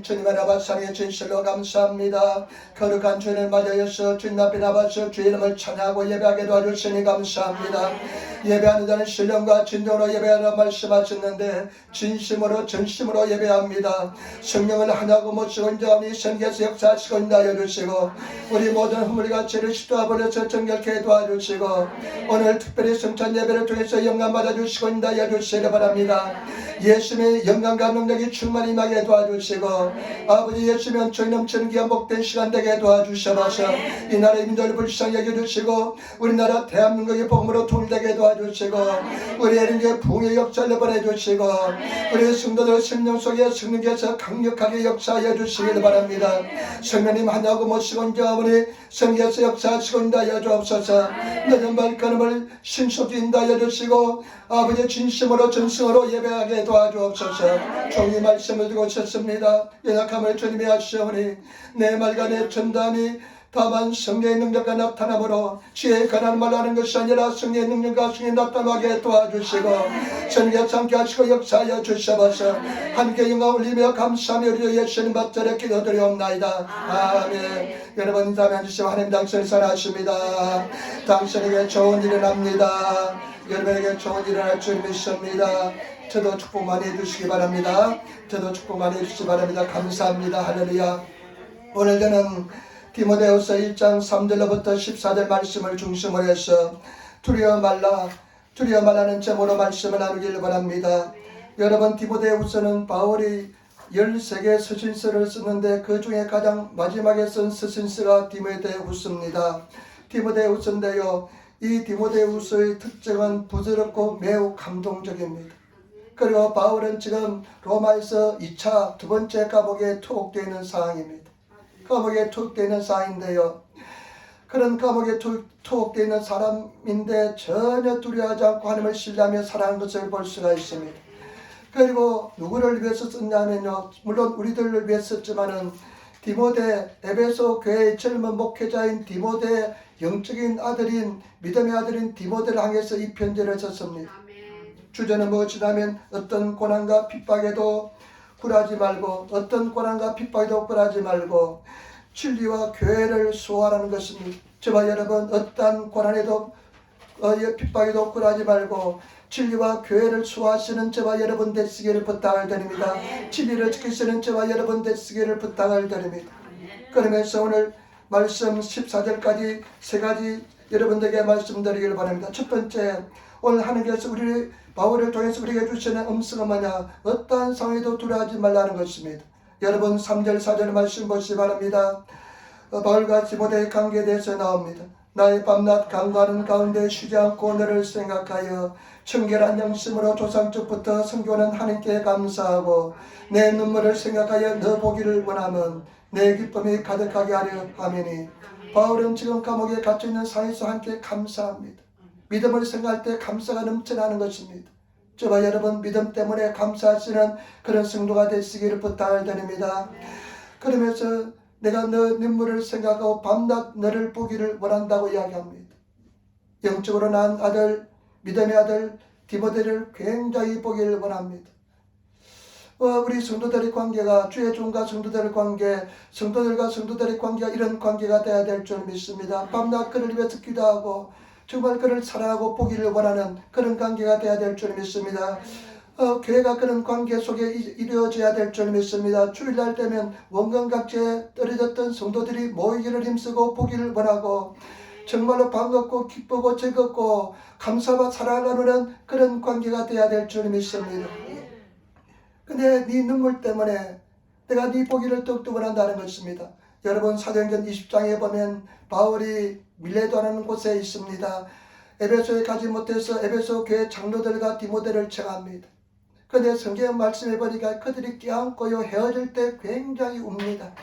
주님 아버지 사랑의 진실로 감사합니다. 거룩한 주님을 맞이하여서 주님 앞에 나와서 주의 이름을 찬양하고 예배하게 도와주시니 감사합니다. 예배하는 자는 신령과 진정으로 예배하라 말씀하셨는데 진심으로 전심으로 예배합니다. 성령을 하나고 모시고 인자하니 성계에서 역사하시고 인도하여 주시고 우리 모든 허물과 죄를 씻도와 버려서 정결케 도와주시고 오늘 특별히 성찬 예배를 통해서 영광 받아주시고 인도하여 주시기 바랍니다. 예수님의 영광과 능력이 충만히 임하게 도와주시고 아버지 예수면 저희 넘치는 귀한 복된 시간 되게 도와주셔서 이 나라의 민족을 불쌍히 여겨주시고 우리나라 대한민국의 복음으로 통일되게 도와주시고 우리 에린교의 부흥의 역사를 보내주시고 우리 성도들 생명 속에 성령께서 강력하게 역사하여 주시길 바랍니다. 성령님 하나고 모시고 인자하오니 성령께서 역사하시고 인도하여 주옵소서. 늦은 발걸음을 신속히 인도하여 주시고 아버지 진심으로 전승으로 예배하게 도와주옵소서. 종이 말씀을 듣고 쳤습니다. 연약함을 주님이 하시오니 내 말과 내 전담이 다만 성령의 능력과 나타남으로 지혜에 관한 말하는 것이 아니라 성령의 능력과 성령이 나타나게 도와주시고 성령께서 함께 하시고 역사하여 주셔서 함께 영광 올리며 감사하며 우리 예수님 받들어 기도드리옵나이다. 아멘. 여러분 인사하며 앉으시고 하나님 당신을 사랑하십니다. 당신에게 좋은 일을 합니다. 여러분에게 좋은 일을 할 줄 믿습니다. 저도 축복 많이 해주시기 바랍니다. 저도 축복 많이 해주시기 바랍니다. 감사합니다. 할렐루야. 오늘 저는 디모데후서 1장 3절로부터 14절 말씀을 중심으로 해서 두려워 말라는 제목으로 말씀을 나누기를 바랍니다. 여러분 디모데후서는 바울이 13개의 서신서를 쓰는데 그 중에 가장 마지막에 쓴 서신서가 디모데후서입니다. 디모데후서인데요. 이 디모데후서의 특징은 부드럽고 매우 감동적입니다. 그리고 바울은 지금 로마에서 2차 두 번째 감옥에 투옥되어 있는 상황입니다. 감옥에 투옥되어 있는 상황인데요. 그런 감옥에 투옥되어 있는 사람인데 전혀 두려워하지 않고 하나님을 신뢰하며 살아가는 것을 볼 수가 있습니다. 그리고 누구를 위해서 썼냐면요. 물론 우리들을 위해서 썼지만은 디모데, 에베소 교회의 젊은 목회자인 디모데 영적인 아들인 믿음의 아들인 디모데를 향해서 이 편지를 썼습니다. 주제는 무엇이냐면 어떤 고난과 핍박에도 굴하지 말고 어떤 고난과 핍박에도 굴하지 말고 진리와 교회를 수호하라는 것입니다. 저와 여러분 어떤 고난에도 핍박에도 굴하지 말고 진리와 교회를 수호하시는 저와 여러분 되시기를 부탁을 드립니다. 진리를 지키시는 저와 여러분 되시기를 부탁을 드립니다. 그러면서 오늘 말씀 14절까지 세 가지 여러분들에게 말씀드리기를 바랍니다. 첫 번째, 오늘 하나님께서 우리 바울을 통해서 우리에게 주시는 음성은 뭐냐? 어떠한 상황에도 두려워하지 말라는 것입니다. 여러분 3절 4절 말씀 보시기 바랍니다. 바울과 디모데의 관계에 대해서 나옵니다. 나의 밤낮 간구하는 가운데 쉬지 않고 너를 생각하여 청결한 영심으로 조상적부터 섬겨오는 하나님께 감사하고 내 눈물을 생각하여 너 보기를 원하면 내 기쁨이 가득하게 하려 하매니. 바울은 지금 감옥에 갇혀있는 상황에서 함께 감사합니다. 믿음을 생각할 때 감사가 넘쳐나는 것입니다. 저와 여러분 믿음 때문에 감사하시는 그런 성도가 되시기를 부탁을 드립니다. 그러면서 내가 너 눈물을 생각하고 밤낮 너를 보기를 원한다고 이야기합니다. 영적으로 난 아들, 믿음의 아들 디모데를 굉장히 보기를 원합니다. 우리 성도들의 관계가 주의 종과 성도들의 관계, 성도들과 성도들의 관계가 이런 관계가 되어야 될 줄 믿습니다. 밤낮 그를 위해서 기도하고 정말 그를 사랑하고 보기를 원하는 그런 관계가 되어야 될 줄 믿습니다. 교회가 그런 관계 속에 이루어져야 될 줄 믿습니다. 주일날 되면 원근각지에 떨어졌던 성도들이 모이기를 힘쓰고 보기를 원하고 정말로 반갑고 기쁘고 즐겁고 감사와 사랑을 나누는 그런 관계가 되어야 될 줄 믿습니다. 근데 네 눈물 때문에 내가 네 보기를 더욱더 원한다는 것입니다. 여러분 사도행전 20장에 보면 바울이 밀레도라는 곳에 있습니다. 에베소에 가지 못해서 에베소 교회 장로들과 디모데를 청합니다. 그런데 성경 말씀해 보니까 그들이 껴안고요 헤어질 때 굉장히 웁니다.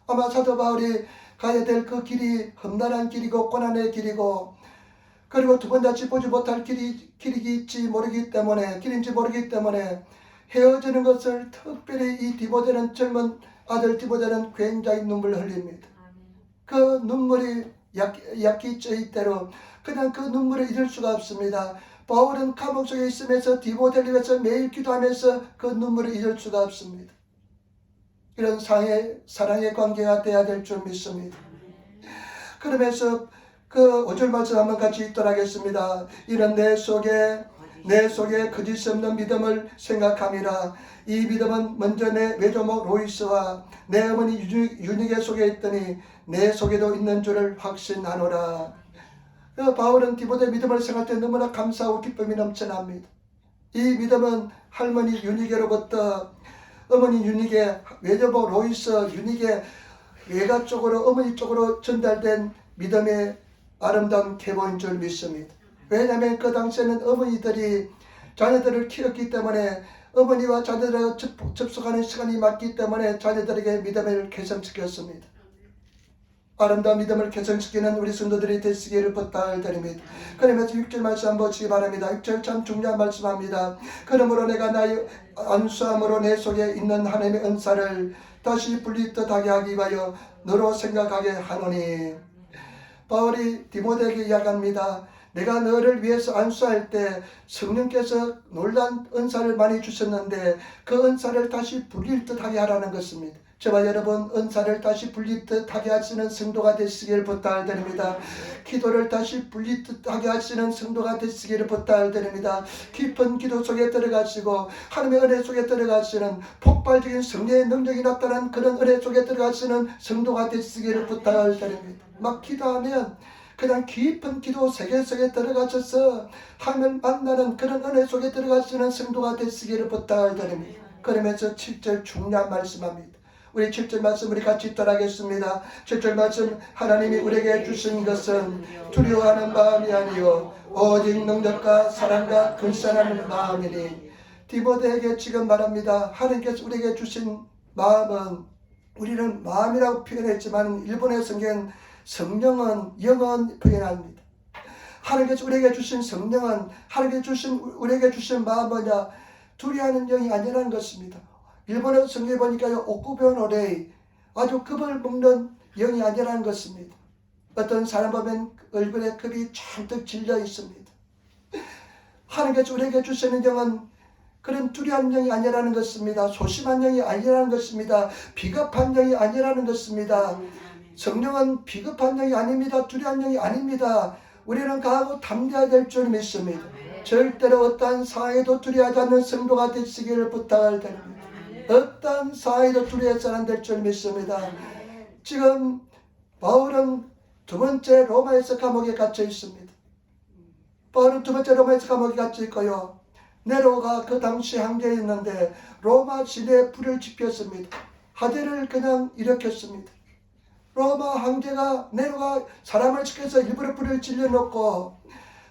아마 사도 바울이 가야 될 그 길이 험난한 길이고 고난의 길이고 그리고 두 번 다시 보지 못할 길인지 모르기 때문에 헤어지는 것을 특별히 이 디모데는 젊은 아들 디모데는 굉장히 눈물을 흘립니다. 그 눈물이 약기 쩌이대로 그냥 그 눈물을 잊을 수가 없습니다. 바울은 감옥 속에 있으면서 디모데를 위해서 매일 기도하면서 그 눈물을 잊을 수가 없습니다. 이런 사랑의 관계가 돼야 될 줄 믿습니다. 그러면서 그 5절 말씀 한번 같이 읽도록 하겠습니다. 이런 내 속에 거짓 없는 믿음을 생각함이라. 이 믿음은 먼저 내 외조모 로이스와 내 어머니 유니게 속에 있더니 내 속에도 있는 줄을 확신하노라. 바울은 디모데 믿음을 생각할 때 너무나 감사하고 기쁨이 넘쳐납니다. 이 믿음은 할머니 유니게로부터 어머니 유니게, 외조모 로이스 유니게 외가 쪽으로 어머니 쪽으로 전달된 믿음의 아름다운 계보인 줄 믿습니다. 왜냐하면 그 당시에는 어머니들이 자녀들을 키웠기 때문에 어머니와 자녀들과 접속하는 시간이 맞기 때문에 자녀들에게 믿음을 개선시켰습니다. 아름다운 믿음을 개선시키는 우리 성도들이 되시기를 부탁드립니다. 그러면서 6절 말씀 한번 보시기 바랍니다. 6절 참 중요한 말씀합니다. 그러므로 내가 나의 안수함으로 내 속에 있는 하나님의 은사를 다시 분리듯하게 하기 위하여 너로 생각하게 하노니. 바울이 디모데에게 이야기합니다. 내가 너를 위해서 안수할 때 성령께서 놀란 은사를 많이 주셨는데 그 은사를 다시 불릴 듯하게 하라는 것입니다. 저와 여러분 은사를 다시 불릴 듯하게 하시는 성도가 되시길 부탁드립니다. 기도를 다시 불릴 듯하게 하시는 성도가 되시기를 부탁드립니다. 깊은 기도 속에 들어가시고 하나님의 은혜 속에 들어가시는 폭발적인 성령의 능력이 나타난 그런 은혜 속에 들어가시는 성도가 되시기를 부탁드립니다. 막 기도하면 그냥 깊은 기도 세계 속에 들어가셔서 하나님을 만나는 그런 은혜 속에 들어가시는 성도가 되시기를 부탁드립니다. 그러면서 7절 중요한 말씀합니다. 우리 7절 말씀 우리 같이 따라하겠습니다. 7절 말씀 하나님이 우리에게 주신 것은 두려워하는 마음이 아니요 오직 능력과 사랑과 근신하는 마음이니. 디모데에게 지금 말합니다. 하나님께서 우리에게 주신 마음은 우리는 마음이라고 표현했지만 일본의 성경 성령은 영은 표현합니다. 하나님께서 우리에게 주신 성령은 하나님께서 우리에게 주신 마음은 두려워하는 영이 아니라는 것입니다. 일본어 성경에 보니까요, 오쿠변오레이 아주 겁을 먹는 영이 아니라는 것입니다. 어떤 사람 보면 얼굴에 겁이 잔뜩 질려 있습니다. 하나님께서 우리에게 주시는 영은 그런 두려운 영이 아니라는 것입니다. 소심한 영이 아니라는 것입니다. 비겁한 영이 아니라는 것입니다. 성령은 비겁한 영이 아닙니다. 두려운 영이 아닙니다. 우리는 강하고 담대해야 될 줄 믿습니다. 절대로 어떠한 상황에도 두려워하지 않는 성도가 되시기를 부탁을 드립니다. 어떤 상황에도 두려워해서는 안 될 줄 믿습니다. 지금 바울은 두 번째 로마에서 감옥에 갇혀 있습니다. 바울은 두 번째 로마에서 감옥에 갇혀 있고요. 네로가 그 당시 황제였는데 로마 시내에 불을 지폈습니다. 화재를 그냥 일으켰습니다. 로마 황제가 네로가 사람을 시켜서 일부러 불을 질러놓고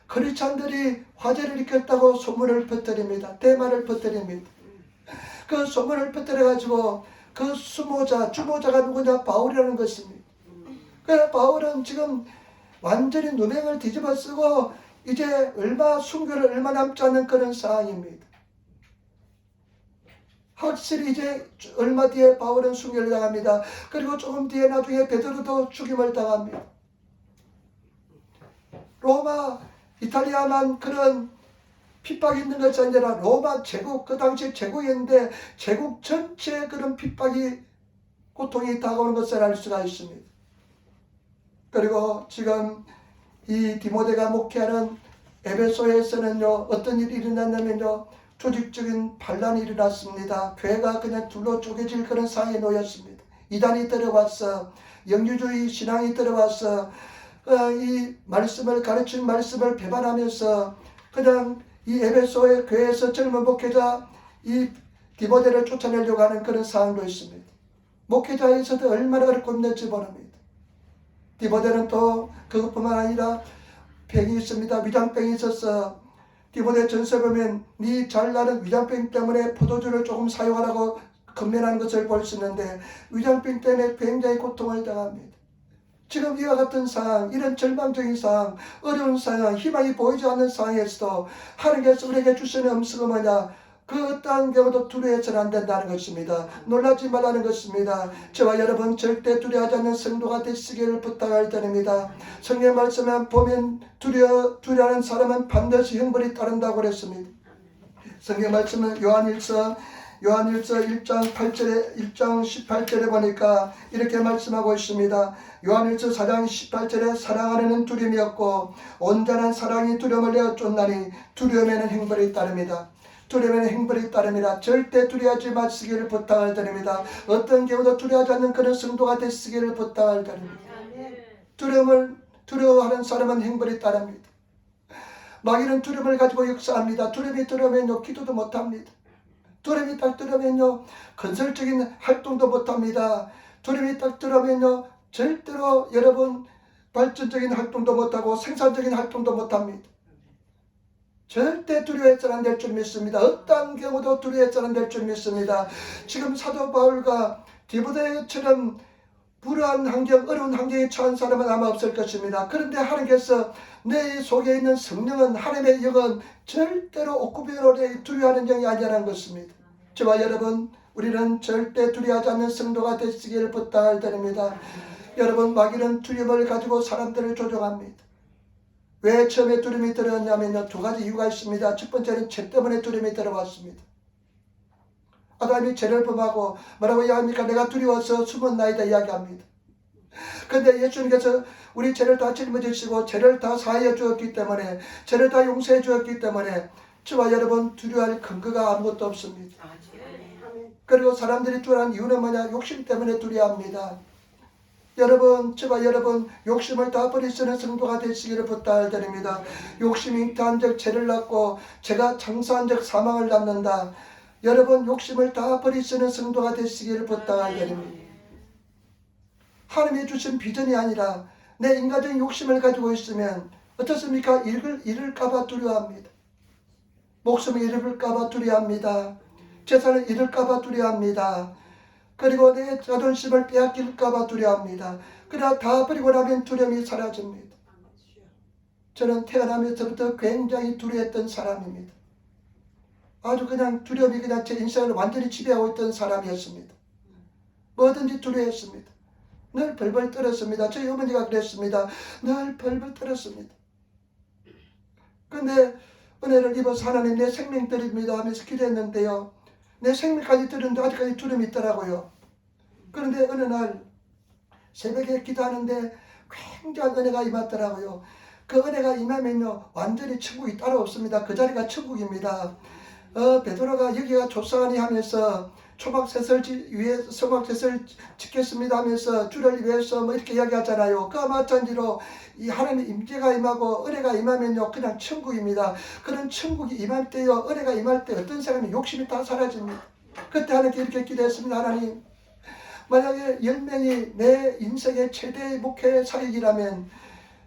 크리스찬들이 화재를 일으켰다고 소문을 퍼뜨립니다. 대마를 퍼뜨립니다. 그 소문을 퍼뜨려가지고 그 주모자가 누구냐? 바울이라는 것입니다. 그래서 바울은 지금 완전히 누명을 뒤집어 쓰고 이제 순교를 얼마 남지 않은 그런 상황입니다. 확실히 이제 얼마 뒤에 바울은 순교를 당합니다. 그리고 조금 뒤에 나중에 베드로도 죽임을 당합니다. 로마, 이탈리아만 그런 핍박이 있는 것이 아니라 로마 제국, 그 당시 제국이었는데 제국 전체에 그런 핍박이, 고통이 다가오는 것을 알 수가 있습니다. 그리고 지금 이 디모데가 목회하는 에베소에서는요, 어떤 일이 일어났냐면요, 조직적인 반란이 일어났습니다. 교회가 그냥 둘로 쪼개질 그런 상황에 놓였습니다. 이단이 들어와서 영주주의 신앙이 들어와서 이 말씀을 가르친 말씀을 배반하면서 그냥 이 에베소의 교회에서 젊은 목회자 이 디모데를 쫓아내려고 하는 그런 상황도 있습니다. 목회자에서도 얼마나 어렵고 힘든지 모릅니다. 디모데는 또 그것뿐만 아니라 병이 있습니다. 위장병이 있어서 디모데 전서 보면 네 잘나는 위장병 때문에 포도주를 조금 사용하라고 건면하는 것을 볼 수 있는데 위장병 때문에 굉장히 고통을 당합니다. 지금 이와 같은 상황, 이런 절망적인 상황, 어려운 상황, 희망이 보이지 않는 상황에서도 하나님께서 우리에게 주시는 음성은 뭐냐? 그 어떠한 경우도 두려워해서는 안 된다는 것입니다. 놀라지 말라는 것입니다. 저와 여러분 절대 두려워하지 않는 성도가 되시기를 부탁을 드립니다. 성경 말씀에 보면 두려워하는 사람은 반드시 형벌이 따른다고 그랬습니다. 성경 말씀은 요한일서 요한일서 1장 18절에 보니까 이렇게 말씀하고 있습니다. 요한일서 4장 18절에 사랑 안에는 두려움이 없고 온전한 사랑이 두려움을 내어 쫓나니 두려움에는 행벌이 따릅니다. 두려움에는 행벌이 따릅니다. 절대 두려워하지 마시기를 부탁을 드립니다. 어떤 경우도 두려워하지 않는 그런 성도가 되시기를 부탁을 드립니다. 두려워하는 사람은 행벌이 따릅니다. 마귀는 두려움을 가지고 역사합니다. 두려움이 들어오면요 기도도 못합니다. 두려움이 딱 들어오면요 건설적인 활동도 못합니다. 두려움이 딱 들어오면요 절대로 여러분 발전적인 활동도 못하고 생산적인 활동도 못합니다. 절대 두려워해서는 안 될 줄 믿습니다. 어떠한 경우도 두려워해서는 안 될 줄 믿습니다. 지금 사도 바울과 디모데처럼 불우한 환경, 어려운 환경에 처한 사람은 아마 없을 것입니다. 그런데 하나님께서 내 속에 있는 성령은 하나님의 영은 절대로 옥구비로 두려워하는 영이 아니라는 것입니다. 저와 여러분, 우리는 절대 두려워하지 않는 성도가 되시기를 부탁을 드립니다. 여러분, 마귀는 두려움을 가지고 사람들을 조종합니다. 왜 처음에 두려움이 들어왔냐면요, 두 가지 이유가 있습니다. 첫 번째는 죄 때문에 두려움이 들어왔습니다. 아담이 죄를 범하고 뭐라고 이야기합니까? 내가 두려워서 숨었나이다 이야기합니다. 그런데 예수님께서 우리 죄를 다 짊어지시고 죄를 다 사하여 주었기 때문에, 죄를 다 용서해 주었기 때문에 저와 여러분 두려워할 근거가 아무것도 없습니다. 그리고 사람들이 두려워하는 이유는 뭐냐? 욕심 때문에 두려워합니다. 여러분, 저와 여러분 욕심을 다 버리시는 성도가 되시기를 부탁을 드립니다. 욕심이 잉태한 적 죄를 낳고 죄가 장사한 적 사망을 낳는다. 여러분 욕심을 다 버리시는 성도가 되시기를 부탁을 드립니다. 하나님이 주신 비전이 아니라 내 인간적인 욕심을 가지고 있으면 어떻습니까? 잃을까봐 두려워합니다. 목숨을 잃을까봐 두려워합니다. 재산을 잃을까봐 두려워합니다. 그리고 내 자존심을 빼앗길까봐 두려워합니다. 그러나 다 버리고 나면 두려움이 사라집니다. 저는 태어나면서부터 굉장히 두려워했던 사람입니다. 아주 그냥 두려움이 그냥 제 인생을 완전히 지배하고 있던 사람이었습니다. 뭐든지 두려워했습니다. 늘 벌벌 떨었습니다. 저희 어머니가 그랬습니다. 늘 벌벌 떨었습니다. 근데 은혜를 입어서 하나님 내 생명 드립니다 하면서 기도했는데요, 내 생명까지 드렸는데 아직까지 두려움이 있더라고요. 그런데 어느 날 새벽에 기도하는데 굉장한 은혜가 임하더라고요. 그 은혜가 임하면요 완전히 천국이 따로 없습니다. 그 자리가 천국입니다. 베드로가 여기가 좁사하니 하면서 초막셋을 위해 성막셋을 짓겠습니다 하면서 주를 위해서 뭐 이렇게 이야기하잖아요. 그와 마찬가지로 이 하나님의 임재가 임하고 은혜가 임하면요 그냥 천국입니다. 그런 천국이 임할 때요, 은혜가 임할 때 어떤 사람이 욕심이 다 사라집니다. 그때 하나님께 이렇게 기도했습니다. 하나님, 만약에 10명이 내 인생의 최대의 목회 사역이라면,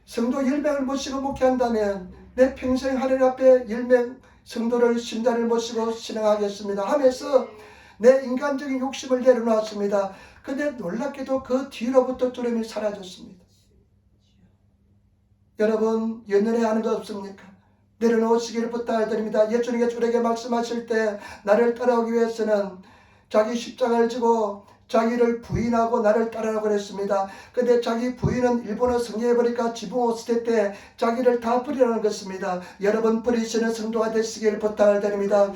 성도 10명을 모시고 목회한다면 내 평생 하늘 앞에 10명 성도를 신자를 모시고 신앙하겠습니다 하면서 내 인간적인 욕심을 내려놓았습니다. 근데 놀랍게도 그 뒤로부터 두려움이 사라졌습니다. 여러분, 연연해 하는 거 없습니까? 내려놓으시기를 부탁드립니다. 예수님께서 우리에게 말씀하실 때 나를 따라오기 위해서는 자기 십자가를 지고 자기를 부인하고 나를 따르라고 그랬습니다. 근데 자기 부인은 일본어 성경에 보니까 지붕 시대 때 자기를 다 버리라는 것입니다. 여러분 버리시는 성도가 되시길 부탁을 드립니다.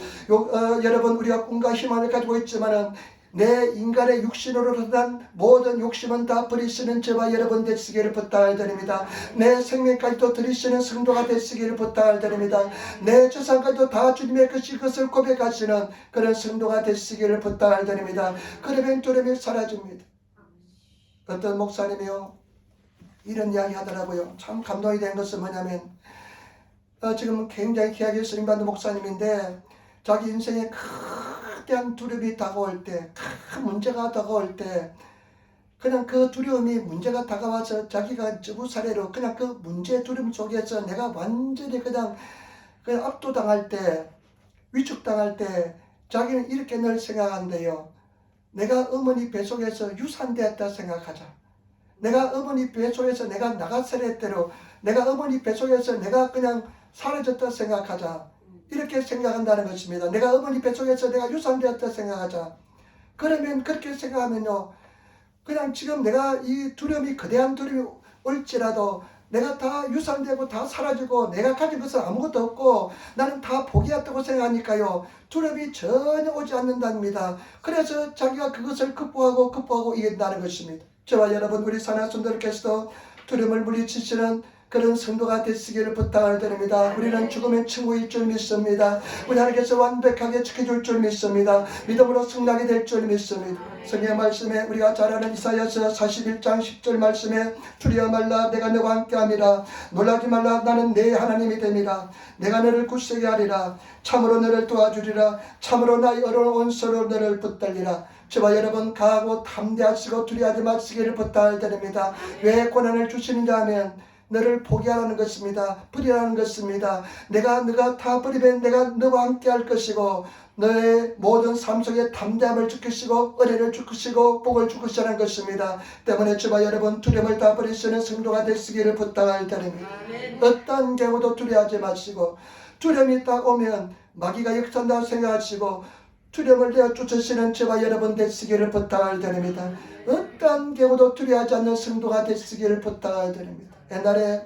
여러분, 우리가 꿈과 희망을 가지고 있지만은 내 인간의 육신으로 난 모든 욕심은 다 버리시는 저와 여러분 되시기를 부탁을 드립니다. 내 생명까지도 드리시는 성도가 되시기를 부탁을 드립니다. 내 재산까지도 다 주님의 것을 고백하시는 그런 성도가 되시기를 부탁을 드립니다. 그러면 두려움이 사라집니다. 어떤 목사님이요 이런 이야기 하더라고요. 참 감동이 된 것은 뭐냐면, 지금 굉장히 귀하게 쓰임받는 목사님인데 자기 인생에 거대한 두려움이 다가올 때, 큰 문제가 다가올 때, 그냥 그 두려움이 문제가 다가와서 자기가 저부사례로 그냥 그 문제 두려움 속에서 내가 완전히 그냥 압도당할 때, 위축당할 때 자기는 이렇게 늘 생각한대요. 내가 어머니 뱃속에서 유산되었다 생각하자. 내가 어머니 뱃속에서 내가 나가사례 대로 내가 어머니 뱃속에서 내가 그냥 사라졌다 생각하자. 이렇게 생각한다는 것입니다. 내가 어머니 뱃속에서 내가 유산되었다 생각하자. 그러면 그렇게 생각하면요, 그냥 지금 내가 이 두려움이 거대한 두려움이 올지라도 내가 다 유산되고 다 사라지고 내가 가진 것은 아무것도 없고 나는 다 포기했다고 생각하니까요, 두려움이 전혀 오지 않는답니다. 그래서 자기가 그것을 극복하고 이긴다는 것입니다. 저와 여러분, 우리 산하순들께서도 두려움을 물리치시는 그런 성도가 되시기를 부탁을 드립니다. 우리는 죽으면 천국일 줄 믿습니다. 우리 하나님께서 완벽하게 지켜줄 줄 믿습니다. 믿음으로 승리하게 될 줄 믿습니다. 성경의 말씀에 우리가 잘 아는 이사야서 41장 10절 말씀에 두려워 말라, 내가 너와 함께함이라. 놀라지 말라, 나는 내 하나님이 됨이라. 내가 너를 굳세게 하리라. 참으로 너를 도와주리라. 참으로 나의 어려운 손으로 너를 붙들리라. 저와 여러분, 강하고 담대하시고 두려워하지 마시기를 부탁을 드립니다. 왜 고난을 주시는가 하면 너를 포기하라는 것입니다. 버리라는 것입니다. 너가 다 버리면 내가 너와 함께 할 것이고 너의 모든 삶 속에 담대함을 주시고 은혜를 주시고 복을 주시라는 것입니다. 때문에 저와 여러분, 두려움을 다 버리시는 성도가 되시기를 부탁을 드립니다. 어떤 경우도 두려워하지 마시고, 두려움이 딱 오면 마귀가 역선다고 생각하시고 두려움을 내어 쫓으시는 저와 여러분 되시기를 부탁을 드립니다. 어떤 경우도 두려워하지 않는 성도가 되시기를 부탁을 드립니다. 옛날에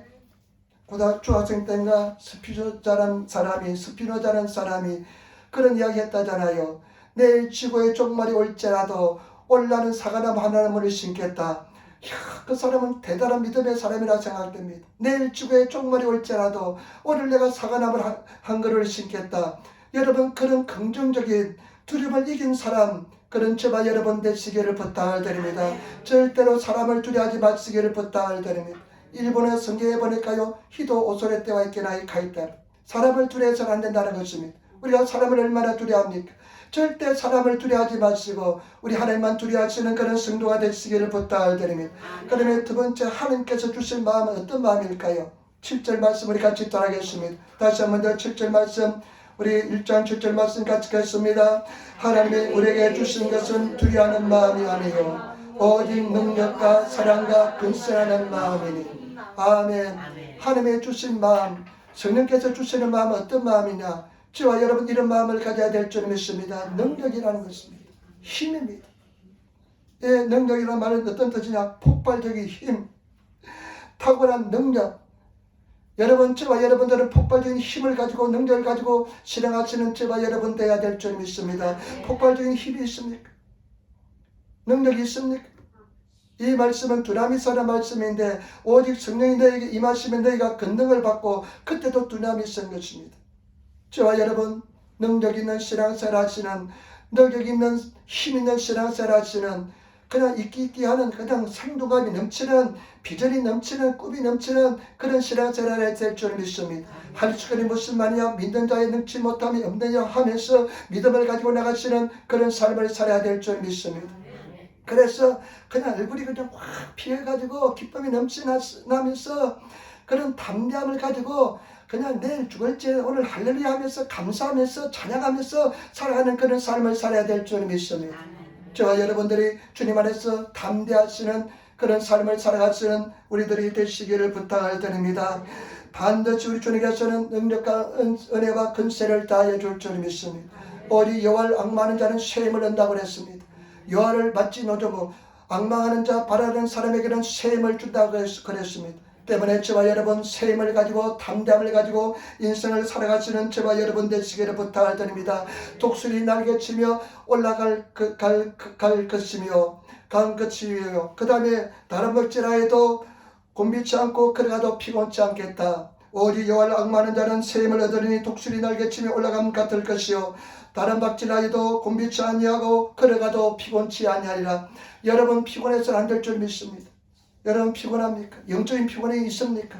중학생 때인가 스피노자라는 사람이 그런 이야기 했다잖아요. 내일 지구에 종말이 올지라도 올라는 사과나무 하나를 심겠다. 그 사람은 대단한 믿음의 사람이라 생각됩니다. 내일 지구에 종말이 올지라도 오늘 내가 사과나무를 한 그루를 심겠다. 여러분, 그런 긍정적인 두려움을 이긴 사람, 그런 저와 여러분 되시기를 부탁을 드립니다. 절대로 사람을 두려워하지 마시기를 부탁을 드립니다. 일본의 성경에 보니까요, 희도 오소레 때와 있게나이 가있다. 사람을 두려워해서는 안 된다는 것입니다. 우리가 사람을 얼마나 두려워합니까? 절대 사람을 두려워하지 마시고 우리 하나님만 두려워하시는 그런 성도가 되시기를 부탁을 드립니다. 그러면 두 번째, 하나님께서 주실 마음은 어떤 마음일까요? 7절 말씀 우리 같이 따라하겠습니다. 다시 한번 더 7절 말씀, 우리 1장 7절 말씀 같이 읽겠습니다. 하나님이 우리에게 주신 것은 두려워하는 마음이 아니요 오직 능력과 사랑과 근신하는 마음이니. 아멘. 하나님의 주신 마음, 성령께서 주시는 마음은 어떤 마음이냐? 저와 여러분, 이런 마음을 가져야 될 줄 믿습니다. 능력이라는 것입니다. 힘입니다. 예, 능력이라는 말은 어떤 뜻이냐? 폭발적인 힘, 탁월한 능력. 여러분, 저와 여러분들은 폭발적인 힘을 가지고 능력을 가지고 실행하시는 저와 여러분 되어야 될 줄 믿습니다. 폭발적인 힘이 있습니까? 능력이 있습니까? 이 말씀은 두나미서라는 말씀인데, 오직 성령이 너에게 임하시면 너희가 권능을 받고 그때도 두나미 쓴 것입니다. 저와 여러분, 능력 있는 신앙생활 하시는, 능력 있는 힘 있는 신앙생활 하시는, 그냥 있기 하는, 그냥 생동감이 넘치는, 비전이 넘치는, 꿈이 넘치는 그런 신앙생활을 될 줄 믿습니다. 할 수건이 무슨 말이냐? 믿는 자의 능치 못함이 없느냐 하면서 믿음을 가지고 나가시는 그런 삶을 살아야 될 줄 믿습니다. 그래서 그냥 얼굴이 그냥 확 피어가지고 기쁨이 넘치나면서 그런 담대함을 가지고 그냥 내일 죽을지 오늘 할렐루야 하면서 감사하면서 찬양하면서 살아가는 그런 삶을 살아야 될 줄 믿습니다. 저와 여러분들이 주님 안에서 담대하시는 그런 삶을 살아가시는 우리들이 되시기를 부탁을 드립니다. 반드시 우리 주님께서는 능력과 은혜와 근세를 다해 줄 줄 믿습니다. 오직 여호와를 앙망하는 자는 쇠임을 얻는다고 그랬습니다. 여호와를 맞지 노조고 앙망하는 자 바라는 사람에게는 쇠임을 준다고 그랬습니다. 때문에 저와 여러분, 쇠임을 가지고 담대함을 가지고 인생을 살아가시는 저와 여러분 되시기를 부탁을 드립니다. 독수리 날개치며 올라갈 것이며 간 것이요. 그 다음에 다른 먹지라 해도 곤비치 않고 걸어가도 피곤치 않겠다. 오직 여호와를 앙망하는 자는 쇠임을 얻으리니 독수리 날개치며 올라감 같을 것이요. 다른 박지라 해도 곤비치 아니하고 걸어가도 피곤치 아니하리라. 여러분, 피곤해서는 안 될 줄 믿습니다. 여러분, 피곤합니까? 영적인 피곤이 있습니까?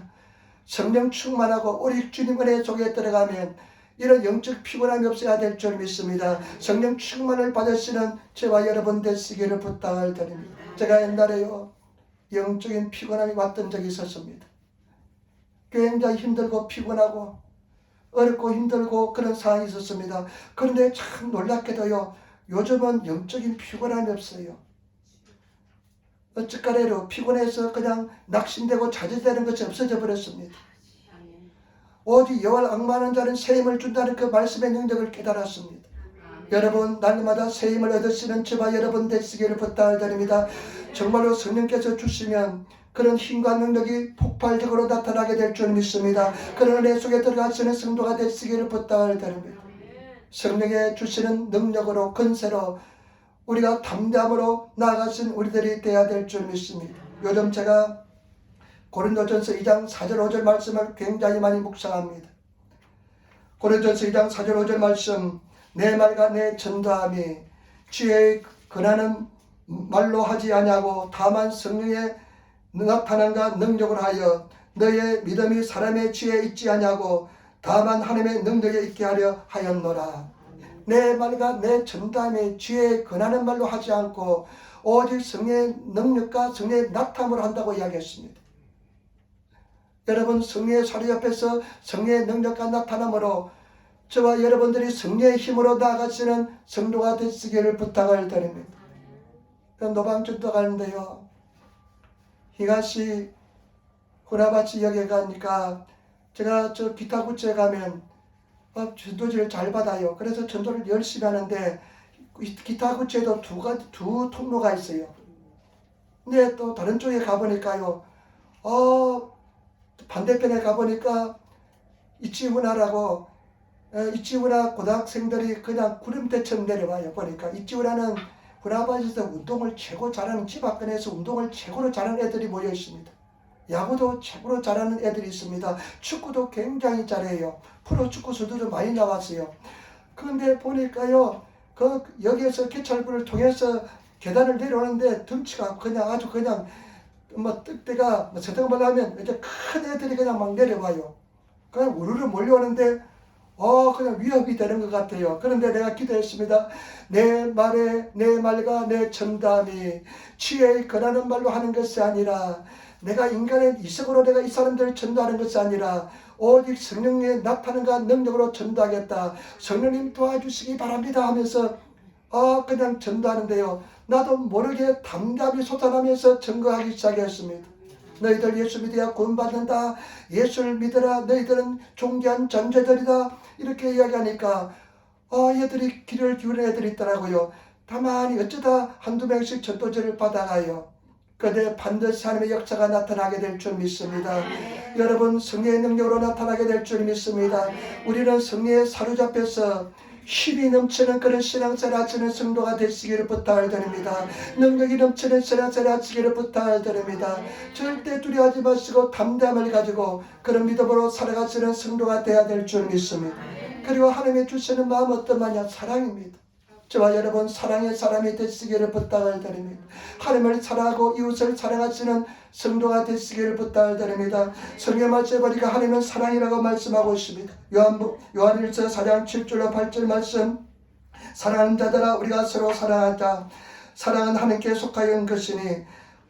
성령 충만하고 우리 주님 은혜 속에 들어가면 이런 영적 피곤함이 없어야 될 줄 믿습니다. 성령 충만을 받으시는 저와 여러분 되시기를 부탁을 드립니다. 제가 옛날에요, 영적인 피곤함이 왔던 적이 있었습니다. 굉장히 힘들고 피곤하고 어렵고 힘들고 그런 상황이 있었습니다. 그런데 참 놀랍게도요, 요즘은 영적인 피곤함이 없어요. 어찌까래로 피곤해서 그냥 낙심되고 좌절되는 것이 없어져 버렸습니다. 오직 여호와를 앙망하는 자는 새 힘을 준다는 그 말씀의 능력을 깨달았습니다. 여러분, 날마다 새 힘을 얻으시는 저와 여러분 되시기를 부탁을 드립니다. 정말로 성령께서 주시면 그런 힘과 능력이 폭발적으로 나타나게 될 줄 믿습니다. 그런 은혜 속에 들어가시는 성도가 되시기를 부탁을 드립니다. 성령의 주시는 능력으로 건세로 우리가 담대함으로 나아가신 우리들이 되어야 될 줄 믿습니다. 요즘 제가 고린도전서 2장 4절 5절 말씀을 굉장히 많이 묵상합니다. 고린도전서 2장 4절 5절 말씀, 내 말과 내 전도함이 지혜의 권하는 말로 하지 아니하고 다만 성령의 나타남과 능력으로 하여 너의 믿음이 사람의 지혜에 있지 아니하고 다만 하나님의 능력에 있게 하려 하였노라. 내 말과 내 전담이 지혜에 권하는 말로 하지 않고 오직 성령의 능력과 성령의 나타남으로 한다고 이야기했습니다. 여러분, 성령의 사리 옆에서 성령의 능력과 나타남으로 저와 여러분들이 성령의 힘으로 나아가시는 성도가 되시기를 부탁을 드립니다. 노방전도 가는데요, 히가시 후라바치 역에 가니까 제가 저 기타 구치에 가면 전도지를 잘 받아요. 그래서 전도를 열심히 하는데 기타 구치에도 두 통로가 있어요. 근데 또 다른 쪽에 가보니까요, 반대편에 가보니까 이치훈아라고 이치훈아 고등학생들이 그냥 구름대처럼 내려와요. 보니까 이치훈아는 후라바치에서 운동을 최고 잘하는, 집 앞근에서 운동을 최고로 잘하는 애들이 모여 있습니다. 야구도 최고로 잘하는 애들이 있습니다. 축구도 굉장히 잘해요. 프로축구 선수도 많이 나왔어요. 그런데 보니까요, 여기에서 개찰부를 통해서 계단을 내려오는데 덩치가 그냥 아주 그냥 뜻대가 세상말 하면 이제 큰 애들이 그냥 막 내려와요. 그냥 우르르 몰려오는데 그냥 위협이 되는 것 같아요. 그런데 내가 기도했습니다. 내 말과 내 전담이 지혜에 권하는 말로 하는 것이 아니라, 내가 인간의 이성으로 내가 이 사람들을 전도하는 것이 아니라 오직 성령의 나타남과 능력으로 전도하겠다. 성령님 도와주시기 바랍니다 하면서 그냥 전도하는데요, 나도 모르게 담담히 솟아나면서 증거하기 시작했습니다. 너희들 예수 믿어야 구원받는다. 예수를 믿어라. 너희들은 존귀한 존재들이다. 이렇게 이야기하니까 얘들이 귀를 기울이는 애들이 있더라고요. 다만 어쩌다 한두 명씩 전도제를 받아가요. 그런데 반드시 하나님의 역사가 나타나게 될 줄 믿습니다. 여러분, 성령의 능력으로 나타나게 될 줄 믿습니다. 우리는 성령에 사로잡혀서 힘이 넘치는 그런 신앙생활 하시는 성도가 되시기를 부탁을 드립니다. 능력이 넘치는 신앙생활 하시기를 부탁을 드립니다. 절대 두려워하지 마시고 담대함을 가지고 그런 믿음으로 살아가시는 성도가 되어야 될 줄 믿습니다. 그리고 하나님의 주시는 마음 어떤 마냐? 사랑입니다. 저와 여러분, 사랑의 사람이 되시기를 부탁을 드립니다. 하나님을 사랑하고 이웃을 사랑하시는 성도가 되시기를 부탁을 드립니다. 성경 말씀에 보니까 하나님은 사랑이라고 말씀하고 있습니다. 요한일서 4장 7절로 8절 말씀, 사랑하는 자들아 우리가 서로 사랑하자. 사랑은 하나님께 속하여 온 것이니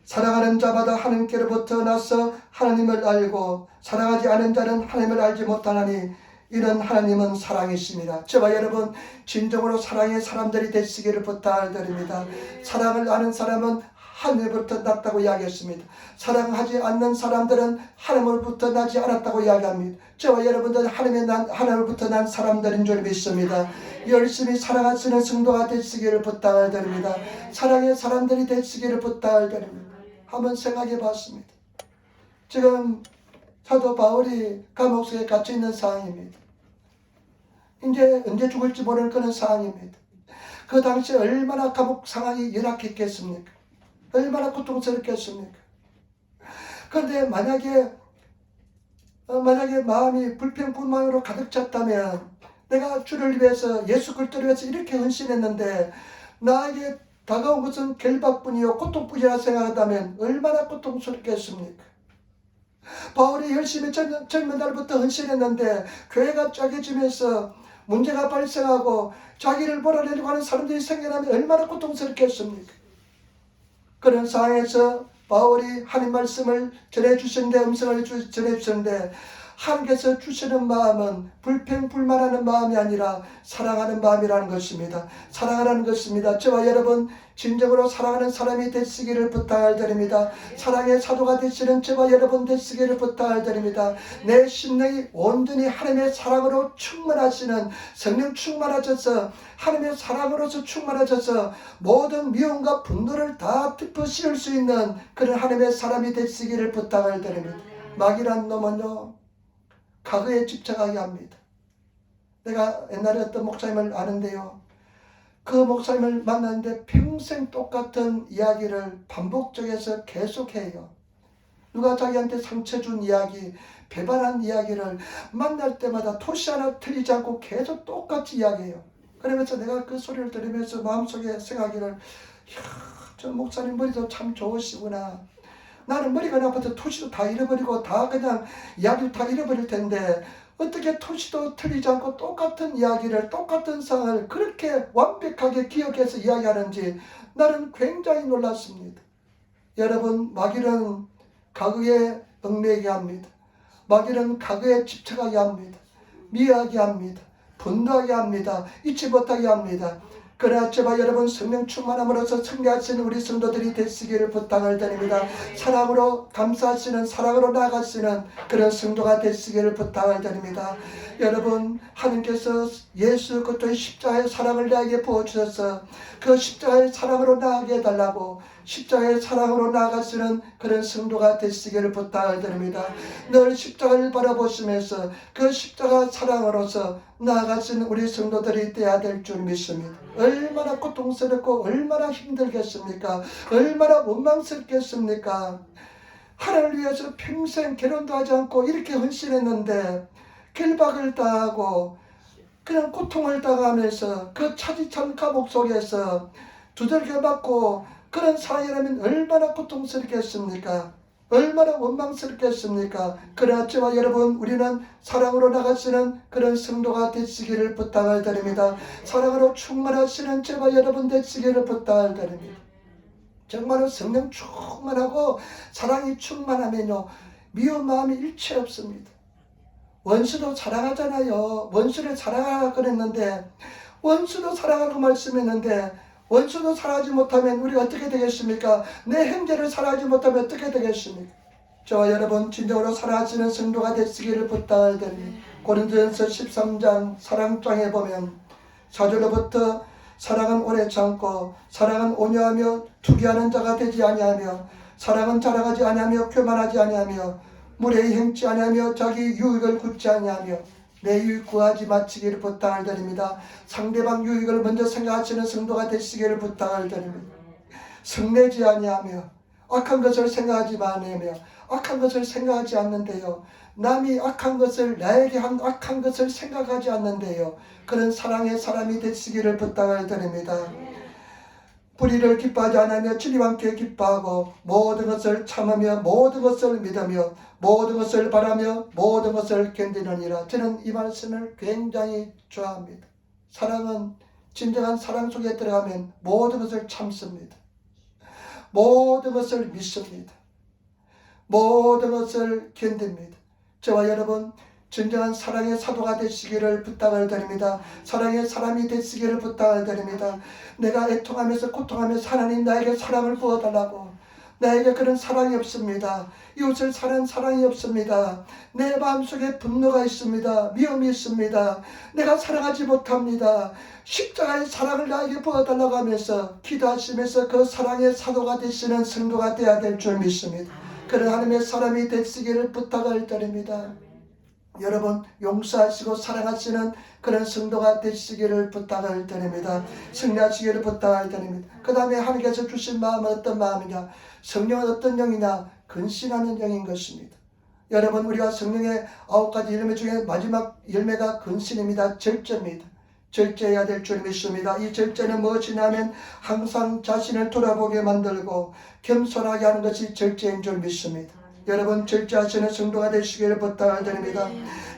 사랑하는 자마다 하나님께로부터 나서 하나님을 알고 사랑하지 않은 자는 하나님을 알지 못하나니 이런 하나님은 사랑이십니다. 저와 여러분, 진정으로 사랑의 사람들이 되시기를 부탁드립니다. 사랑을 아는 사람은 하늘부터 났다고 이야기했습니다. 사랑하지 않는 사람들은 하늘로부터 나지 않았다고 이야기합니다. 저와 여러분들은 하늘로부터 난 사람들인 줄 믿습니다. 열심히 사랑하시는 성도가 되시기를 부탁드립니다. 사랑의 사람들이 되시기를 부탁드립니다. 한번 생각해 봤습니다. 지금 사도 바울이 감옥 속에 갇혀 있는 상황입니다. 이제 언제 죽을지 모르는 그런 상황입니다. 그 당시에 얼마나 감옥 상황이 열악했겠습니까? 얼마나 고통스럽겠습니까? 그런데 만약에 마음이 불평불만으로 가득 찼다면, 내가 주를 위해서, 예수 그리스도를 위해서 이렇게 헌신했는데 나에게 다가온 것은 결박뿐이요 고통뿐이라 생각한다면 얼마나 고통스럽겠습니까? 바울이 열심히 젊은 날부터 헌신했는데 교회가 쪼개지면서 문제가 발생하고 자기를 몰아내려고 하는 사람들이 생겨나면 얼마나 고통스럽겠습니까? 그런 상황에서 바울이 하나님 말씀을 전해주셨는데, 음성을 전해주셨는데, 하나님께서 주시는 마음은 불평불만하는 마음이 아니라 사랑하는 마음이라는 것입니다. 사랑하는 것입니다. 저와 여러분 진정으로 사랑하는 사람이 되시기를 부탁을 드립니다. 사랑의 사도가 되시는 저와 여러분 되시기를 부탁을 드립니다. 내 심령이 온전히 하나님의 사랑으로 충만하시는 성령 충만하셔서 하나님의 사랑으로서 충만하셔서 모든 미움과 분노를 다 덮어씌울 수 있는 그런 하나님의 사람이 되시기를 부탁을 드립니다. 마귀란 놈은요 과거에 집착하게 합니다. 내가 옛날에 어떤 목사님을 아는데요, 그 목사님을 만났는데 평생 똑같은 이야기를 반복적해서 계속해요. 누가 자기한테 상처 준 이야기, 배반한 이야기를 만날 때마다 토시 하나 틀리지 않고 계속 똑같이 이야기해요. 그러면서 내가 그 소리를 들으면서 마음속에 생각하기를, 이야, 저 목사님 머리도 참 좋으시구나. 나는 머리가 나빠서 토시도 다 잃어버리고 다 그냥 이야기도 다 잃어버릴 텐데 어떻게 토시도 틀리지 않고 똑같은 이야기를, 똑같은 상을 그렇게 완벽하게 기억해서 이야기하는지 나는 굉장히 놀랐습니다. 여러분, 마귀는 과거에 얽매이게 합니다. 마귀는 과거에 집착하게 합니다. 미워하게 합니다. 분노하게 합니다. 잊지 못하게 합니다. 그러나 제발 여러분 성령 충만함으로써 승리하시는 우리 성도들이 되시기를 부탁을 드립니다. 사랑으로 감사하시는, 사랑으로 나아가시는 그런 성도가 되시기를 부탁을 드립니다. 여러분, 하나님께서 예수 그리스도의 십자가의 사랑을 나에게 부어주셔서 그 십자가의 사랑으로 나아가게 해달라고, 십자가의 사랑으로 나아가시는 그런 성도가 되시기를 부탁을 드립니다. 늘 십자가를 바라보시면서 그 십자가 사랑으로서 나아가시는 우리 성도들이 되어야 될 줄 믿습니다. 얼마나 고통스럽고 얼마나 힘들겠습니까? 얼마나 원망스럽겠습니까? 하나님을 위해서 평생 결혼도 하지 않고 이렇게 헌신했는데 결박을 당하고 그냥 고통을 당하면서 그 차디찬 감옥 속에서 두들겨 맞고 그런 사랑이라면 얼마나 고통스럽겠습니까? 얼마나 원망스럽겠습니까? 그러나 저와 여러분, 우리는 사랑으로 나가시는 그런 성도가 되시기를 부탁을 드립니다. 사랑으로 충만하시는 저와 여러분 되시기를 부탁을 드립니다. 정말로 성령 충만하고 사랑이 충만하면요 미운 마음이 일체 없습니다. 원수도 사랑하잖아요. 원수를 사랑하라 그랬는데, 원수도 사랑하라고 말씀했는데 원수도 사랑하지 못하면 우리가 어떻게 되겠습니까? 내 형제를 사랑하지 못하면 어떻게 되겠습니까? 저와 여러분 진정으로 사랑하시는 성도가 되시기를 부탁을 드립니다. 고린도전서 13장 사랑장에 보면 4절로부터 사랑은 오래 참고 사랑은 온유하며 투기하는 자가 되지 아니하며 사랑은 자랑하지 아니하며 교만하지 아니하며 무례히 행치 아니하며 자기 유익을 굽지 아니하며 내 유익 구하지 마치기를 부탁을 드립니다. 상대방 유익을 먼저 생각하시는 성도가 되시기를 부탁을 드립니다. 성내지 아니하며 악한 것을 생각하지 마내며 악한 것을 생각하지 않는데요, 남이 악한 것을 나에게 한 악한 것을 생각하지 않는데요, 그런 사랑의 사람이 되시기를 부탁을 드립니다. 불의를 기뻐하지 않으며 진리와 함께 기뻐하고 모든 것을 참으며 모든 것을 믿으며 모든 것을 바라며 모든 것을 견디느니라. 저는 이 말씀을 굉장히 좋아합니다. 사랑은, 진정한 사랑 속에 들어가면 모든 것을 참습니다. 모든 것을 믿습니다. 모든 것을 견딥니다. 저와 여러분 진정한 사랑의 사도가 되시기를 부탁을 드립니다. 사랑의 사람이 되시기를 부탁을 드립니다. 내가 애통하면서 고통하면서 하나님 나에게 사랑을 부어달라고, 나에게 그런 사랑이 없습니다. 이웃을 사는 사랑이 없습니다. 내 마음속에 분노가 있습니다. 미움이 있습니다. 내가 사랑하지 못합니다. 십자가의 사랑을 나에게 부어달라고 하면서 기도하시면서 그 사랑의 사도가 되시는 성도가 되어야 될 줄 믿습니다. 그런 하나님의 사람이 되시기를 부탁을 드립니다. 여러분 용서하시고 사랑하시는 그런 성도가 되시기를 부탁을 드립니다. 승리하시기를 부탁을 드립니다. 그 다음에 하나님께서 주신 마음은 어떤 마음이냐? 성령은 어떤 영이냐? 근신하는 영인 것입니다. 여러분 우리가 성령의 9가지 열매 중에 마지막 열매가 근신입니다. 절제입니다. 절제해야 될 줄 믿습니다. 이 절제는 무엇이냐면 항상 자신을 돌아보게 만들고 겸손하게 하는 것이 절제인 줄 믿습니다. 여러분 절제하시는 성도가 되시기를 부탁을 드립니다.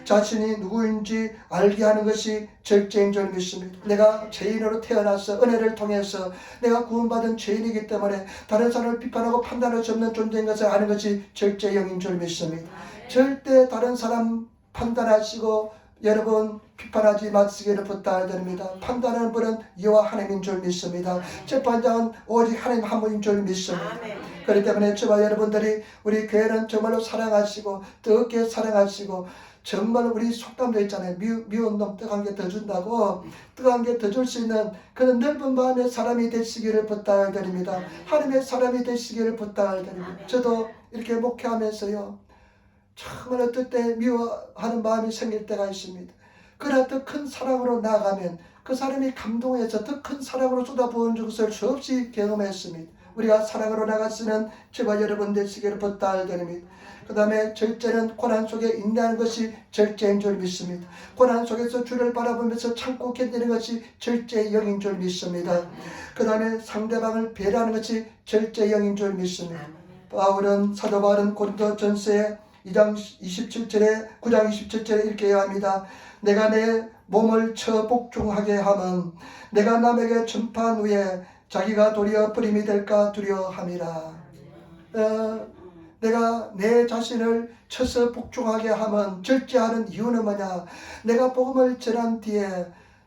자신이 누구인지 알게 하는 것이 절제인 줄 믿습니다. 내가 죄인으로 태어나서 은혜를 통해서 내가 구원받은 죄인이기 때문에 다른 사람을 비판하고 판단할 수 없는 존재인 것을 아는 것이 절제형인 줄 믿습니다. 절대 다른 사람 판단하시고 여러분 비판하지 마시기를 부탁드립니다. 판단하는 분은 여호와 하나님인 줄 믿습니다. 재판장은 오직 하나님 한 분인 줄 믿습니다. 그렇기 때문에 저와 여러분들이 우리 교회는 정말로 사랑하시고 뜨겁게 사랑하시고 정말 우리 속담도 있잖아요. 미운 놈 뜨거운 게 더 준다고. 뜨거운 게 더 줄 수 있는 그런 넓은 마음의 사람이 되시기를 부탁드립니다. 하나님의 사람이 되시기를 부탁드립니다. 저도 이렇게 목회하면서요, 정말 어떨 때 미워하는 마음이 생길 때가 있습니다. 그러나 더 큰 사랑으로 나아가면 그 사람이 감동해서 더 큰 사랑으로 쏟아부은 것을 수없이 경험했습니다. 우리가 사랑으로 나갔으면 저와 여러분 되시기를 부탁드립니다. 그 다음에 절제는 고난 속에 인내하는 것이 절제인 줄 믿습니다. 고난 속에서 주를 바라보면서 참고 견디는 것이 절제의 영인 줄 믿습니다. 그 다음에 상대방을 배려하는 것이 절제의 영인 줄 믿습니다. 사도 바울은 고린도전서에 2장 27절에 9장 27절에 이렇게 합니다. 내가 내 몸을 쳐 복종하게 함은 내가 남에게 전파한 후에 자기가 도리어 버림이 될까 두려워함이라. 내가 내 자신을 쳐서 복종하게 하면 절제하는 이유는 뭐냐? 내가 복음을 전한 뒤에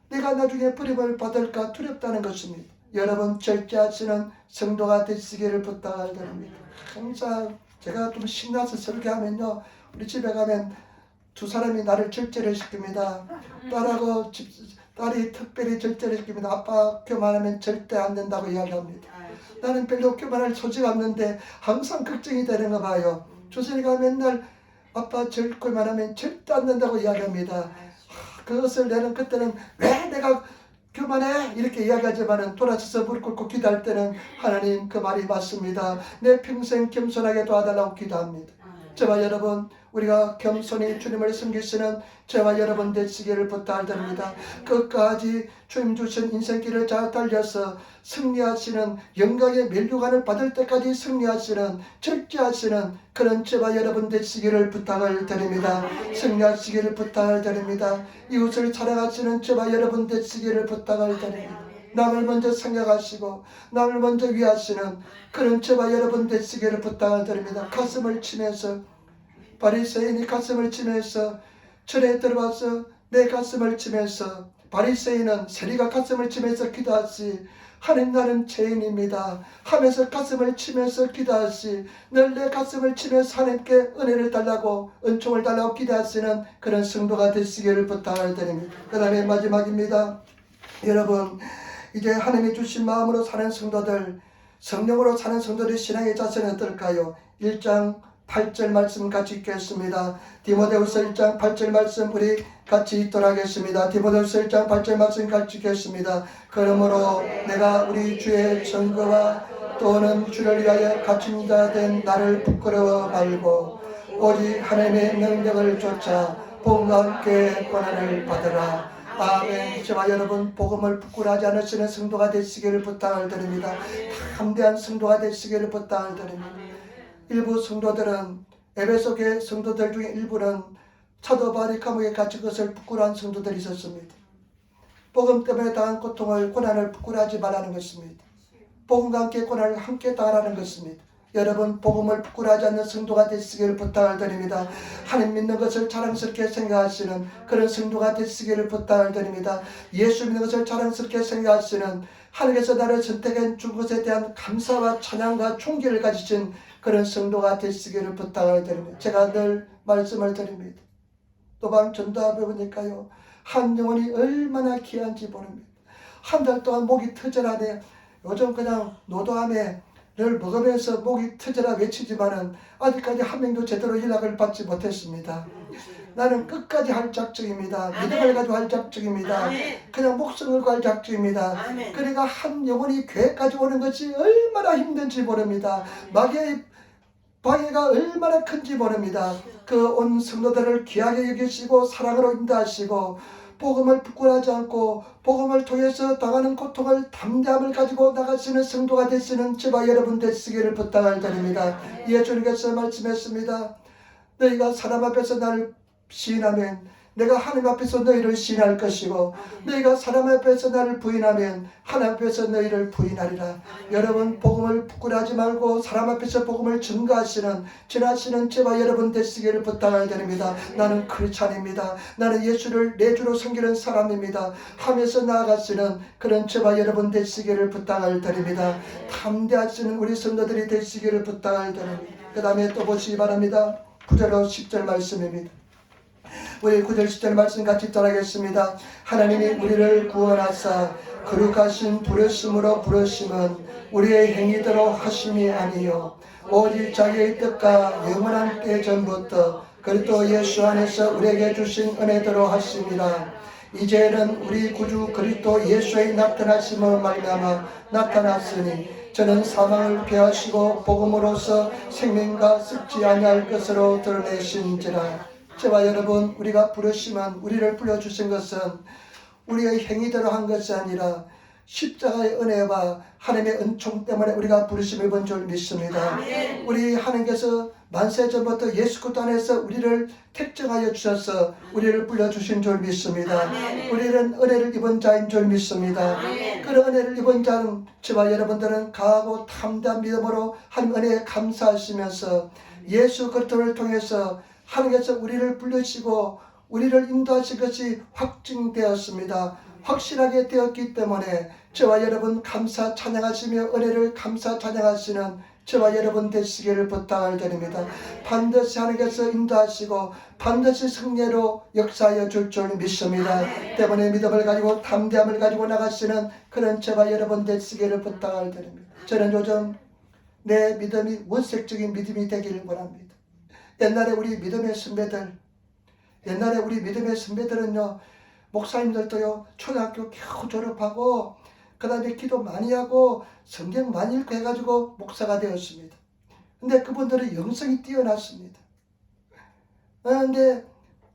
내가 나중에 버림을 받을까 두렵다는 것입니다. 여러분 절제하시는 성도가 되시기를 부탁드립니다. 항상 제가 좀 신나서 설교하면요, 우리 집에 가면 두 사람이 나를 절제를 시킵니다. 딸하고 딸이 특별히 절제를 시킵니다. 아빠 교만하면 절대 안 된다고 이야기합니다. 나는 별로 교만할 소지가 없는데 항상 걱정이 되는가 봐요. 조선이가 맨날 아빠 교만하면 절대 안 된다고 이야기합니다. 그것을 내는 그때는 왜 내가 교만해? 이렇게 이야기하지만은 돌아서서 무릎 꿇고 기도할 때는 하나님 그 말이 맞습니다. 내 평생 겸손하게 도와달라고 기도합니다. 저와 여러분 우리가 겸손히 주님을 섬기시는 저와 여러분 되시기를 부탁드립니다. 끝까지 주님 주신 인생길을 잘 달려서 승리하시는 영광의 면류관을 받을 때까지 승리하시는 절제하시는 그런 저와 여러분 되시기를 부탁을 드립니다. 승리하시기를 부탁을 드립니다. 이웃을 사랑하시는 저와 여러분 되시기를 부탁을 드립니다. 남을 먼저 생각하시고 남을 먼저 위하시는 그런 저와 여러분 되시기를 부탁을 드립니다. 가슴을 치면서 바리새인이 가슴을 치면서 절에 들어와서 내 가슴을 치면서 바리새인은 세리가 가슴을 치면서 기도하시 하나님 나는 죄인입니다 하면서 가슴을 치면서 기도하시 늘 내 가슴을 치면서 하나님께 은혜를 달라고 은총을 달라고 기도하시는 그런 성도가 되시기를 부탁드립니다. 그 다음에 마지막입니다. 여러분 이제 하나님이 주신 마음으로 사는 성도들, 성령으로 사는 성도들의 신앙의 자세는 어떨까요? 1장 8절 말씀 같이 읽겠습니다. 디모데후서 1장 8절 말씀 우리 같이 읽도록 하겠습니다. 디모데후서 1장 8절 말씀 같이 읽겠습니다. 그러므로 내가 우리 주의 증거와 또는 주를 위하여 갇힌 자 된 나를 부끄러워 말고 오직 하나님의 명령을 쫓아 복음과 함께 권한을 받으라. 아멘. 저와 여러분 복음을 부끄러워하지 않으시는 성도가 되시기를 부탁을 드립니다. 담대한 성도가 되시기를 부탁을 드립니다. 일부 성도들은 에베소 교회 성도들 중에 일부는 사도 바울이 감옥에 갇힌 것을 부끄러워한 성도들이 있었습니다. 복음 때문에 당한 고통을 고난을 부끄러워하지 말라는 것입니다. 복음과 함께 고난을 함께 당하라는 것입니다. 여러분 복음을 부끄러워하지 않는 성도가 되시기를 부탁을 드립니다. 하나님 믿는 것을 자랑스럽게 생각하시는 그런 성도가 되시기를 부탁을 드립니다. 예수 믿는 것을 자랑스럽게 생각하시는 하나님께서 나를 선택해 준 것에 대한 감사와 찬양과 존귀를 가지신 그런 성도가 되시기를 부탁을 드립니다. 제가 늘 말씀을 드립니다. 또한 전도하다 보니까요, 한 영혼이 얼마나 귀한지 모릅니다. 한 달 동안 목이 터져라네. 요즘 그냥 노도함에 늘 먹으면서 목이 터져라 외치지만은 아직까지 한 명도 제대로 연락을 받지 못했습니다. 나는 끝까지 할 작정입니다. 믿음을 가지고 할 작정입니다. 그냥 목숨을 걸 작정입니다. 그러니까 한 영혼이 교회까지 오는 것이 얼마나 힘든지 모릅니다. 마귀의 방해가 얼마나 큰지 모릅니다. 그 온 성도들을 귀하게 여기시고 사랑으로 인도하시고 복음을 부끄러워하지 않고 복음을 통해서 당하는 고통을 담대함을 가지고 나가시는 성도가 되시는 저와 여러분 되시기를 부탁을 드립니다. 예수님께서 말씀했습니다. 너희가 사람 앞에서 나를 시인하면 내가 하나님 앞에서 너희를 시인할 것이고 너희가 사람 앞에서 나를 부인하면 하나님 앞에서 너희를 부인하리라. 여러분 복음을 부끄러워하지 말고 사람 앞에서 복음을 증거하시는 전하시는 제발 여러분 되시기를 부탁을 드립니다. 나는 크리스찬입니다. 나는 예수를 내 주로 섬기는 사람입니다 하면서 나아가시는 그런 제발 여러분 되시기를 부탁을 드립니다. 담대하시는 우리 성도들이 되시기를 부탁을 드립니다. 그 다음에 또 보시기 바랍니다. 9절로 10절 말씀입니다. 우리 9절 10절 말씀 같이 따라하겠습니다. 하나님이 우리를 구원하사 거룩하신 부르심으로 부르심은 우리의 행위대로 하심이 아니요 오직 자기의 뜻과 영원한 때 전부터 그리스도 예수 안에서 우리에게 주신 은혜대로 하심이라. 이제는 우리 구주 그리스도 예수의 나타나심으로 말미암아 나타났으니 저는 사망을 피하시고 복음으로써 생명과 썩지 아니할 것으로 드러내신지라. 저와 여러분 우리가 부르심은 우리를 불러주신 것은 우리의 행위대로 한 것이 아니라 십자가의 은혜와 하나님의 은총 때문에 우리가 부르심을 본 줄 믿습니다. 우리 하나님께서 만세 전부터 예수 그리스도 안에서 우리를 택정하여 주셔서 우리를 불러주신 줄 믿습니다. 우리는 은혜를 입은 자인 줄 믿습니다. 그런 은혜를 입은 자는 저와 여러분들은 강하고 담대한 믿음으로 하나님 은혜에 감사하시면서 예수 그리스도를 통해서 하나님께서 우리를 불러주시고 우리를 인도하신 것이 확증되었습니다. 확실하게 되었기 때문에 저와 여러분 감사 찬양하시며 은혜를 감사 찬양하시는 저와 여러분 되시기를 부탁을 드립니다. 반드시 하나님께서 인도하시고 반드시 승리로 역사하여 줄 줄 믿습니다. 때문에 믿음을 가지고 담대함을 가지고 나가시는 그런 저와 여러분 되시기를 부탁을 드립니다. 저는 요즘 내 믿음이 원색적인 믿음이 되기를 원합니다. 옛날에 우리 믿음의 선배들은요 목사님들도요 초등학교 겨우 졸업하고 그 다음에 기도 많이 하고 성경 많이 읽고 해가지고 목사가 되었습니다. 근데 그분들은 영성이 뛰어났습니다. 그런데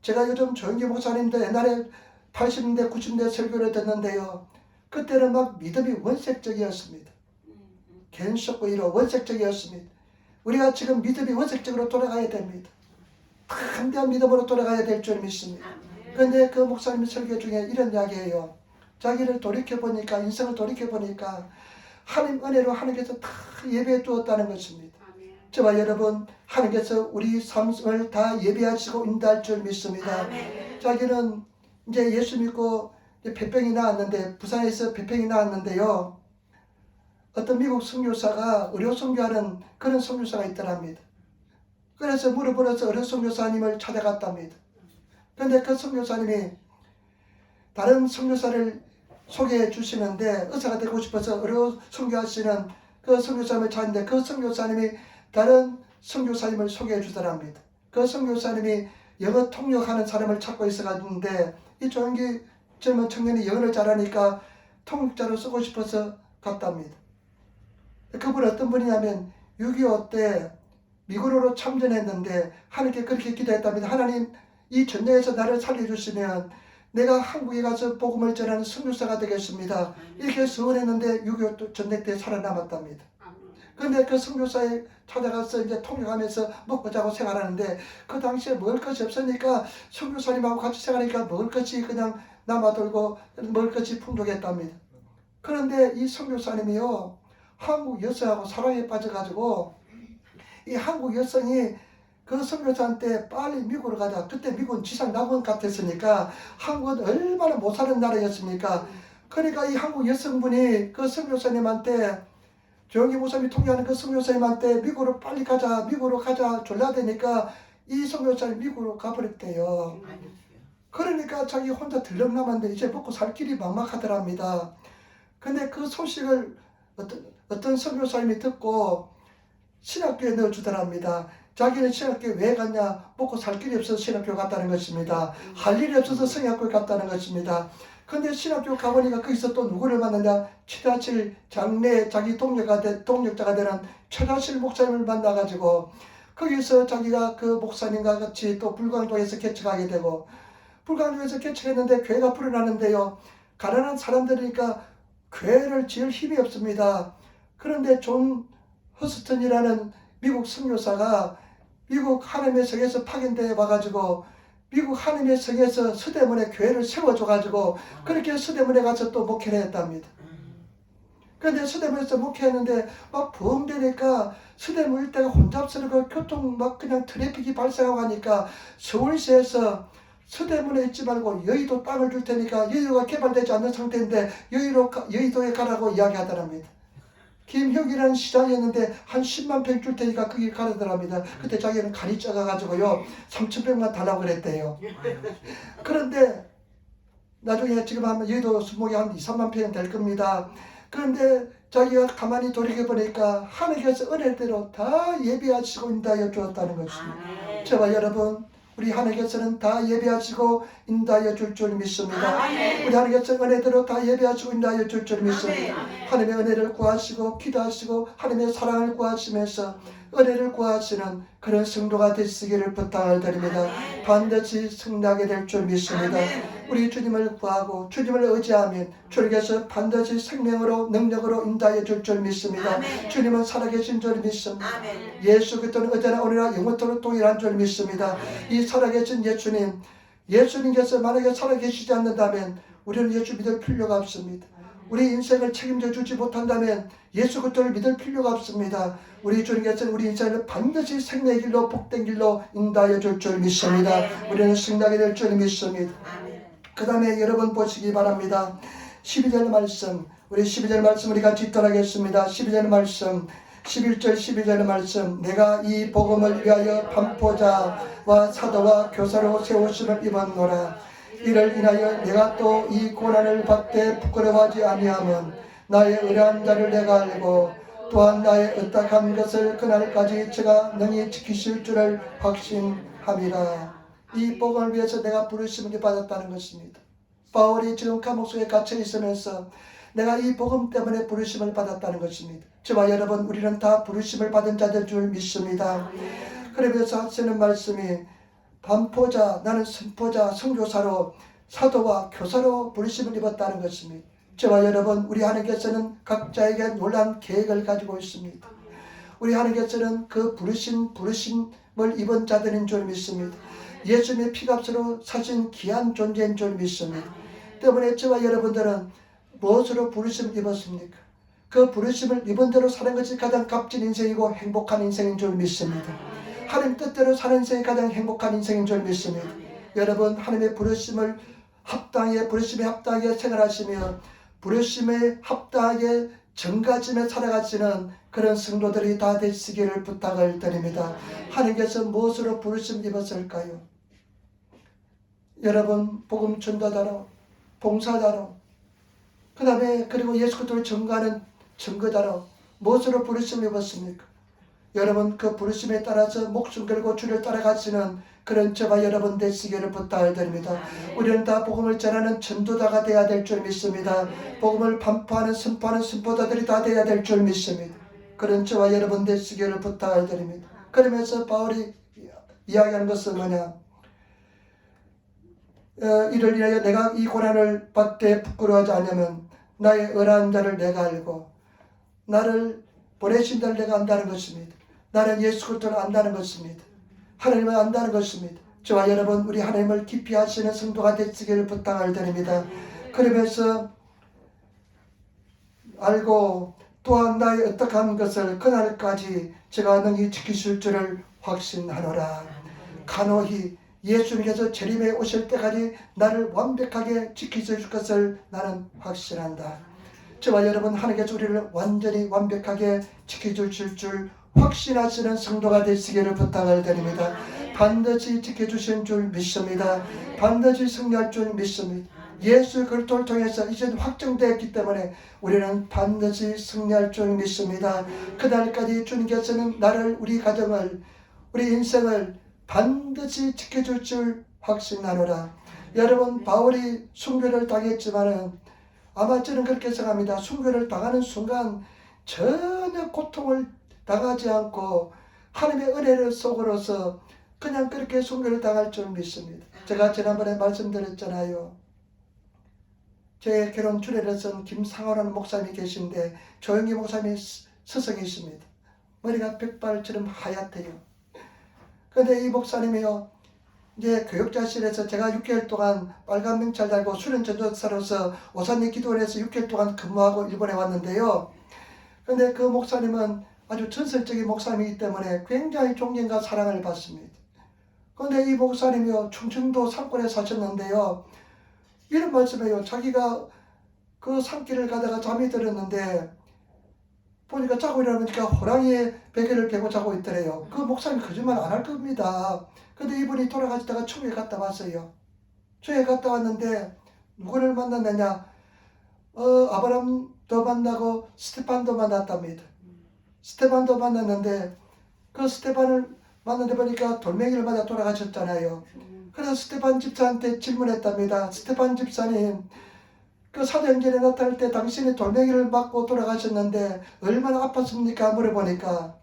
제가 요즘 조영기 목사님들 옛날에 80년대 90년대 설교를 듣는데요 그때는 막 믿음이 원색적이었습니다. 갠쇼고 이로 원색적이었습니다. 우리가 지금 믿음이 원색적으로 돌아가야 됩니다. 담대한 믿음으로 돌아가야 될 줄 믿습니다. 그런데 그 목사님 설교 중에 이런 이야기예요. 자기를 돌이켜보니까 인생을 돌이켜보니까 하나님 은혜로 하나님께서 다 예배해 주었다는 것입니다. 저와 여러분 하나님께서 우리 삶을 다 예배하시고 인도할 줄 믿습니다. 자기는 이제 예수 믿고 이제 폐병이 나왔는데 부산에서 폐병이 나왔는데요. 어떤 미국 선교사가 의료 선교하는 그런 선교사가 있더랍니다. 그래서 물어보면서 의료 선교사님을 찾아갔답니다. 그런데 그 선교사님이 다른 선교사를 소개해 주시는데 의사가 되고 싶어서 의료 선교하시는 그 선교사님을 찾는데 그 선교사님이 다른 선교사님을 소개해 주더랍니다. 그 선교사님이 영어 통역하는 사람을 찾고 있었는데 이 조용기 젊은 청년이 영어를 잘하니까 통역자로 쓰고 싶어서 갔답니다. 그분은 어떤 분이냐면 6.25 때 미군으로 참전했는데 하나님께 그렇게 기도했답니다. 하나님 이 전쟁에서 나를 살려주시면 내가 한국에 가서 복음을 전하는 선교사가 되겠습니다. 이렇게 소원했는데 6.25 전쟁 때 살아남았답니다. 그런데 그 선교사에 찾아가서 이제 통역하면서 먹고 자고 생활하는데 그 당시에 먹을 것이 없으니까 선교사님하고 같이 생활하니까 먹을 것이 그냥 남아돌고 먹을 것이 풍족했답니다. 그런데 이 선교사님이요 한국 여성하고 사랑에 빠져가지고 이 한국 여성이 그 선교사한테 빨리 미국으로 가자. 그때 미국은 지상 낙원 같았으니까 한국은 얼마나 못 사는 나라였습니까? 그러니까 이 한국 여성분이 그 선교사님한테 조영기 목사님이 통역하는 그 선교사님한테 미국으로 빨리 가자. 미국으로 가자. 졸라 되니까 이 선교사님이 미국으로 가버렸대요. 그러니까 자기 혼자 들렁남았는데 이제 먹고 살 길이 막막하더랍니다. 근데 그 소식을 어떤 선교사님이 듣고 신학교에 넣어주더랍니다. 자기는 신학교에 왜 갔냐? 먹고 살 길이 없어서 신학교 갔다는 것입니다. 할 일이 없어서 성학교에 갔다는 것입니다. 근데 신학교 가보니까 거기서 또 누구를 만나냐? 최다칠 장래 자기 동력자가 되는 최다칠 목사님을 만나가지고 거기서 자기가 그 목사님과 같이 또 불광동에서 개척하게 되고 불광동에서 개척했는데 교회가 불어나는데요. 가난한 사람들이니까 교회를 지을 힘이 없습니다. 그런데 존 허스턴이라는 미국 선교사가 미국 하나님의 성에서 파견되어 와가지고 미국 하느님의 성에서 서대문에 교회를 세워줘가지고 그렇게 서대문에 가서 또 목회를 했답니다. 그런데 서대문에서 목회했는데 막 부흥되니까 서대문 일대가 혼잡스럽고 교통 막 그냥 트래픽이 발생하고 하니까 서울시에서 서대문에 있지 말고 여의도 땅을 줄 테니까 여의도가 개발되지 않는 상태인데 여의도에 가라고 이야기하더랍니다. 김혁이라는 시장이었는데 한 10만 평 줄 테니까 거기 가라더랍니다. 그때 자기는 간이 작아가지고요 3,000평만 달라고 그랬대요. 그런데 나중에 지금 하면 여의도 수목이 한 2, 3만 평은 될 겁니다. 그런데 자기가 가만히 돌이켜보니까 하나님께서 은혜대로 다 예비하시고 인도하여 주었다는 것입니다. 저와 여러분, 우리 하나님께서는 다 예비하시고 인도하여 줄 줄 믿습니다. 우리 하나님께서 은혜대로 다 예비하시고 인도하여 줄 줄 믿습니다. 하나님의 은혜를 구하시고 기도하시고 하나님의 사랑을 구하시면서 은혜를 구하시는 그런 성도가 되시기를 부탁을 드립니다. 반드시 승리하게 될 줄 믿습니다. 우리 주님을 구하고 주님을 의지하면 주님께서 반드시 생명으로 능력으로 인도하여 줄 줄 믿습니다. 주님은 살아계신 줄 믿습니다. 예수 그리스도는 어제나 오늘나 영원토록 동일한 줄 믿습니다. 이 살아계신 예수님께서 만약에 살아계시지 않는다면 우리는 예수 믿을 필요가 없습니다. 우리 인생을 책임져 주지 못한다면 예수 그리스도를 믿을 필요가 없습니다. 우리 주님께서는 우리 인생을 반드시 생명의 길로 복된 길로 인도하여 줄 줄 믿습니다. 우리는 승리하게 될 줄 믿습니다. 그 다음에 여러분 보시기 바랍니다. 12절 말씀, 우리 12절 말씀 우리 같이 읽도록하겠습니다. 12절 말씀, 11절 12절 말씀. 내가 이 복음을 위하여 반포자와 사도와 교사로 세우심을 입었노라. 이를 인하여 내가 또 이 고난을 받되 부끄러워하지 아니함은 나의 의뢰한 자를 내가 알고 또한 나의 의탁한 것을 그날까지 제가 능히 지키실 줄을 확신함이라. 이 복음을 위해서 내가 부르심을 받았다는 것입니다. 바울이 지금 감옥 속에 갇혀 있으면서 내가 이 복음 때문에 부르심을 받았다는 것입니다. 저와 여러분, 우리는 다 부르심을 받은 자들 줄 믿습니다. 그러면서 하시는 말씀이 반포자, 나는 선포자, 선교사로 사도와 교사로 부르심을 입었다는 것입니다. 저와 여러분, 우리 하나님께서는 각자에게 놀라운 계획을 가지고 있습니다. 우리 하나님께서는 그 부르심을 입은 자들인 줄 믿습니다. 예수님의 피값으로 사신 귀한 존재인 줄 믿습니다. 때문에 저와 여러분들은 무엇으로 부르심을 입었습니까? 그 부르심을 입은 대로 사는 것이 가장 값진 인생이고 행복한 인생인 줄 믿습니다. 하나님 뜻대로 사는 인생이 가장 행복한 인생인 줄 믿습니다. 여러분, 하나님의 부르심에 합당하게 생활하시며 부르심에 합당하게 정가짐에 살아가시는 그런 성도들이 다 되시기를 부탁을 드립니다. 하나님께서 무엇으로 부르심 입었을까요? 여러분, 복음 전도자로, 봉사자로, 그 다음에 그리고 예수 그리스도를 증거하는 증거자로 무엇으로 부르심 입었습니까? 여러분, 그 부르심에 따라서 목숨 걸고 주를 따라가시는 그런 저와 여러분 되시기를 부탁을 드립니다. 우리는 다 복음을 전하는 전도자가 되어야 될 줄 믿습니다. 복음을 선포하는 선포자들이 다 되어야 될 줄 믿습니다. 그런 저와 여러분 되시기를 부탁을 드립니다. 그러면서 바울이 이야기하는 것은 뭐냐? 이를 인하여 내가 이 고난을 받되 부끄러워하지 않으면 나의 의뢰한 자를 내가 알고 나를 보내신 자를 내가 안다는 것입니다. 나는 예수 그리스도를 안다는 것입니다. 하나님을 안다는 것입니다. 저와 여러분, 우리 하나님을 깊이 아시는 성도가 되시기를 부탁을 드립니다. 그러면서 알고 또한 나의 어떡한 것을 그날까지 제가 능히 지키실 줄을 확신하노라. 간호히 예수님께서 재림에 오실 때까지 나를 완벽하게 지키실 것을 나는 확신한다. 저와 여러분, 하나님께서 우리를 완전히 완벽하게 지켜주실 줄 확신하시는 성도가 되시기를 부탁을 드립니다. 반드시 지켜주신 줄 믿습니다. 반드시 승리할 줄 믿습니다. 예수 그리스도를 통해서 이제 확정되었기 때문에 우리는 반드시 승리할 줄 믿습니다. 그날까지 주님께서는 나를, 우리 가정을, 우리 인생을 반드시 지켜줄 줄 확신하노라. 여러분, 바울이 순교를 당했지만은 아마 저는 그렇게 생각합니다. 순교를 당하는 순간 전혀 고통을 당하지 않고 하나님의 은혜를 속으로서 그냥 그렇게 순교를 당할 줄 믿습니다. 제가 지난번에 말씀드렸잖아요. 제 결혼 주례를 쓴 김상호라는 목사님이 계신데 조영기 목사님이 스승이십니다. 머리가 백발처럼 하얗대요. 그런데 이 목사님이요, 이제 교육자실에서 제가 6개월 동안 빨간 명찰 달고 수련 전도사로서 오산리 기도원에서 6개월 동안 근무하고 일본에 왔는데요. 근데 그 목사님은 아주 전설적인 목사님이기 때문에 굉장히 존경과 사랑을 받습니다. 그런데 이 목사님이요, 충청도 산골에 사셨는데요, 이런 말씀이에요. 자기가 그 산길을 가다가 잠이 들었는데 보니까 자고 일어나니까 호랑이의 베개를 베고 자고 있더래요. 그 목사님 거짓말 안 할 겁니다. 근데 이분이 돌아가시다가 천국에 갔다 왔어요. 천국에 갔다 왔는데 누구를 만났느냐? 아브라함도 만나고 스테판도 만났답니다. 스테판도 만났는데 그 스테판을 만나다 보니까 돌멩이를 맞아 돌아가셨잖아요. 그래서 스테판 집사한테 질문했답니다. 스테판 집사님, 그 사도행전에 나타날 때 당신이 돌멩이를 맞고 돌아가셨는데 얼마나 아팠습니까? 물어보니까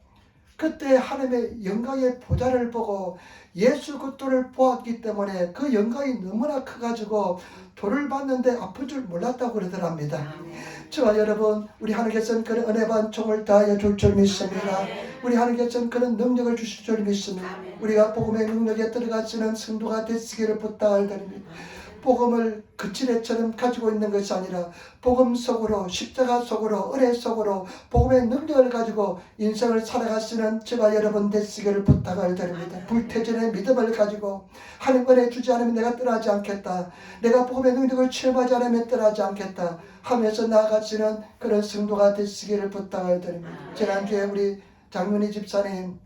그때 하나님의 영광의 보좌를 보고 예수 그리스도를 보았기 때문에 그 영광이 너무나 커가지고 돌을 봤는데 아픈 줄 몰랐다고 그러더랍니다. 저와 여러분, 우리 하나님께서는 그런 은혜 반 총을 다하여 줄 줄 믿습니다. 우리 하나님께서는 그런 능력을 주실 줄 믿습니다. 우리가 복음의 능력에 들어가시는 성도가 되시기를 부탁을 드립니다. 복음을 그치레처럼 가지고 있는 것이 아니라 복음 속으로, 십자가 속으로, 은혜 속으로 복음의 능력을 가지고 인생을 살아가시는 저와 여러분 되시기를 부탁을 드립니다. 불태전의 믿음을 가지고 하나님 은혜 주지 않으면 내가 떠나지 않겠다, 내가 복음의 능력을 체험하지 않으면 떠나지 않겠다 하면서 나아가시는 그런 성도가 되시기를 부탁을 드립니다. 지난주에 우리 장윤희 집사님,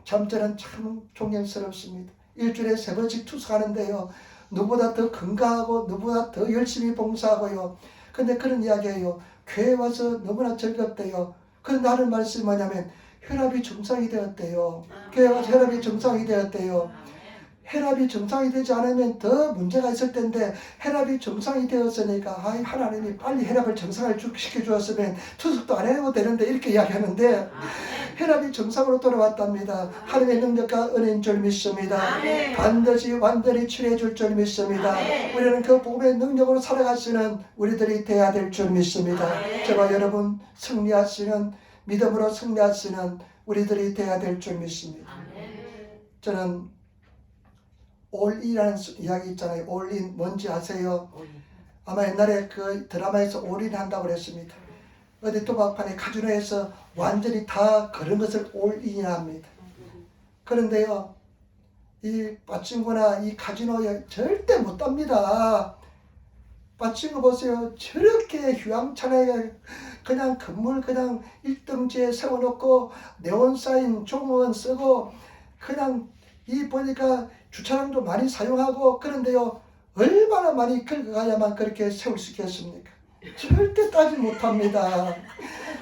참 저는 참 존경스럽습니다. 일주일에 3번씩 투숙하는데요, 누구보다 더 건강하고 누구보다 더 열심히 봉사하고요. 근데 그런 이야기예요. 교회 와서 너무나 즐겁대요. 그런데 하는 말씀이 뭐냐면 혈압이 정상이 되었대요. 교회 와서 혈압이 정상이 되었대요. 혈압이 정상이 되지 않으면 더 문제가 있을 텐데 혈압이 정상이 되었으니까 아이 하나님이 빨리 혈압을 정상을 시켜주었으면 투숙도 안 해도 되는데 이렇게 이야기하는데 혈압이 정상으로 돌아왔답니다. 하나님의 능력과 은혜인 줄 믿습니다. 반드시 완전히 치료해 줄 줄 믿습니다. 우리는 그 복음의 능력으로 살아가시는 우리들이 되어야 될 줄 믿습니다. 저와 여러분 승리하시는, 믿음으로 승리하시는 우리들이 되어야 될 줄 믿습니다. 저는 올인이라는 이야기 있잖아요. 올인 뭔지 아세요? 아마 옛날에 그 드라마에서 올인 한다고 그랬습니다. 어디 도박판에 카지노에서 완전히 다 그런 것을 올인이라 합니다. 그런데요, 이 빠친코나 이 카지노에 절대 못 답니다. 빠친코 보세요. 저렇게 휘황찬하게 그냥 건물 그냥 1등지에 세워놓고 네온사인 종원 쓰고 그냥 이 보니까 주차장도 많이 사용하고 그런데요, 얼마나 많이 긁어가야만 그렇게 세울 수 있겠습니까? 절대 따지 못합니다.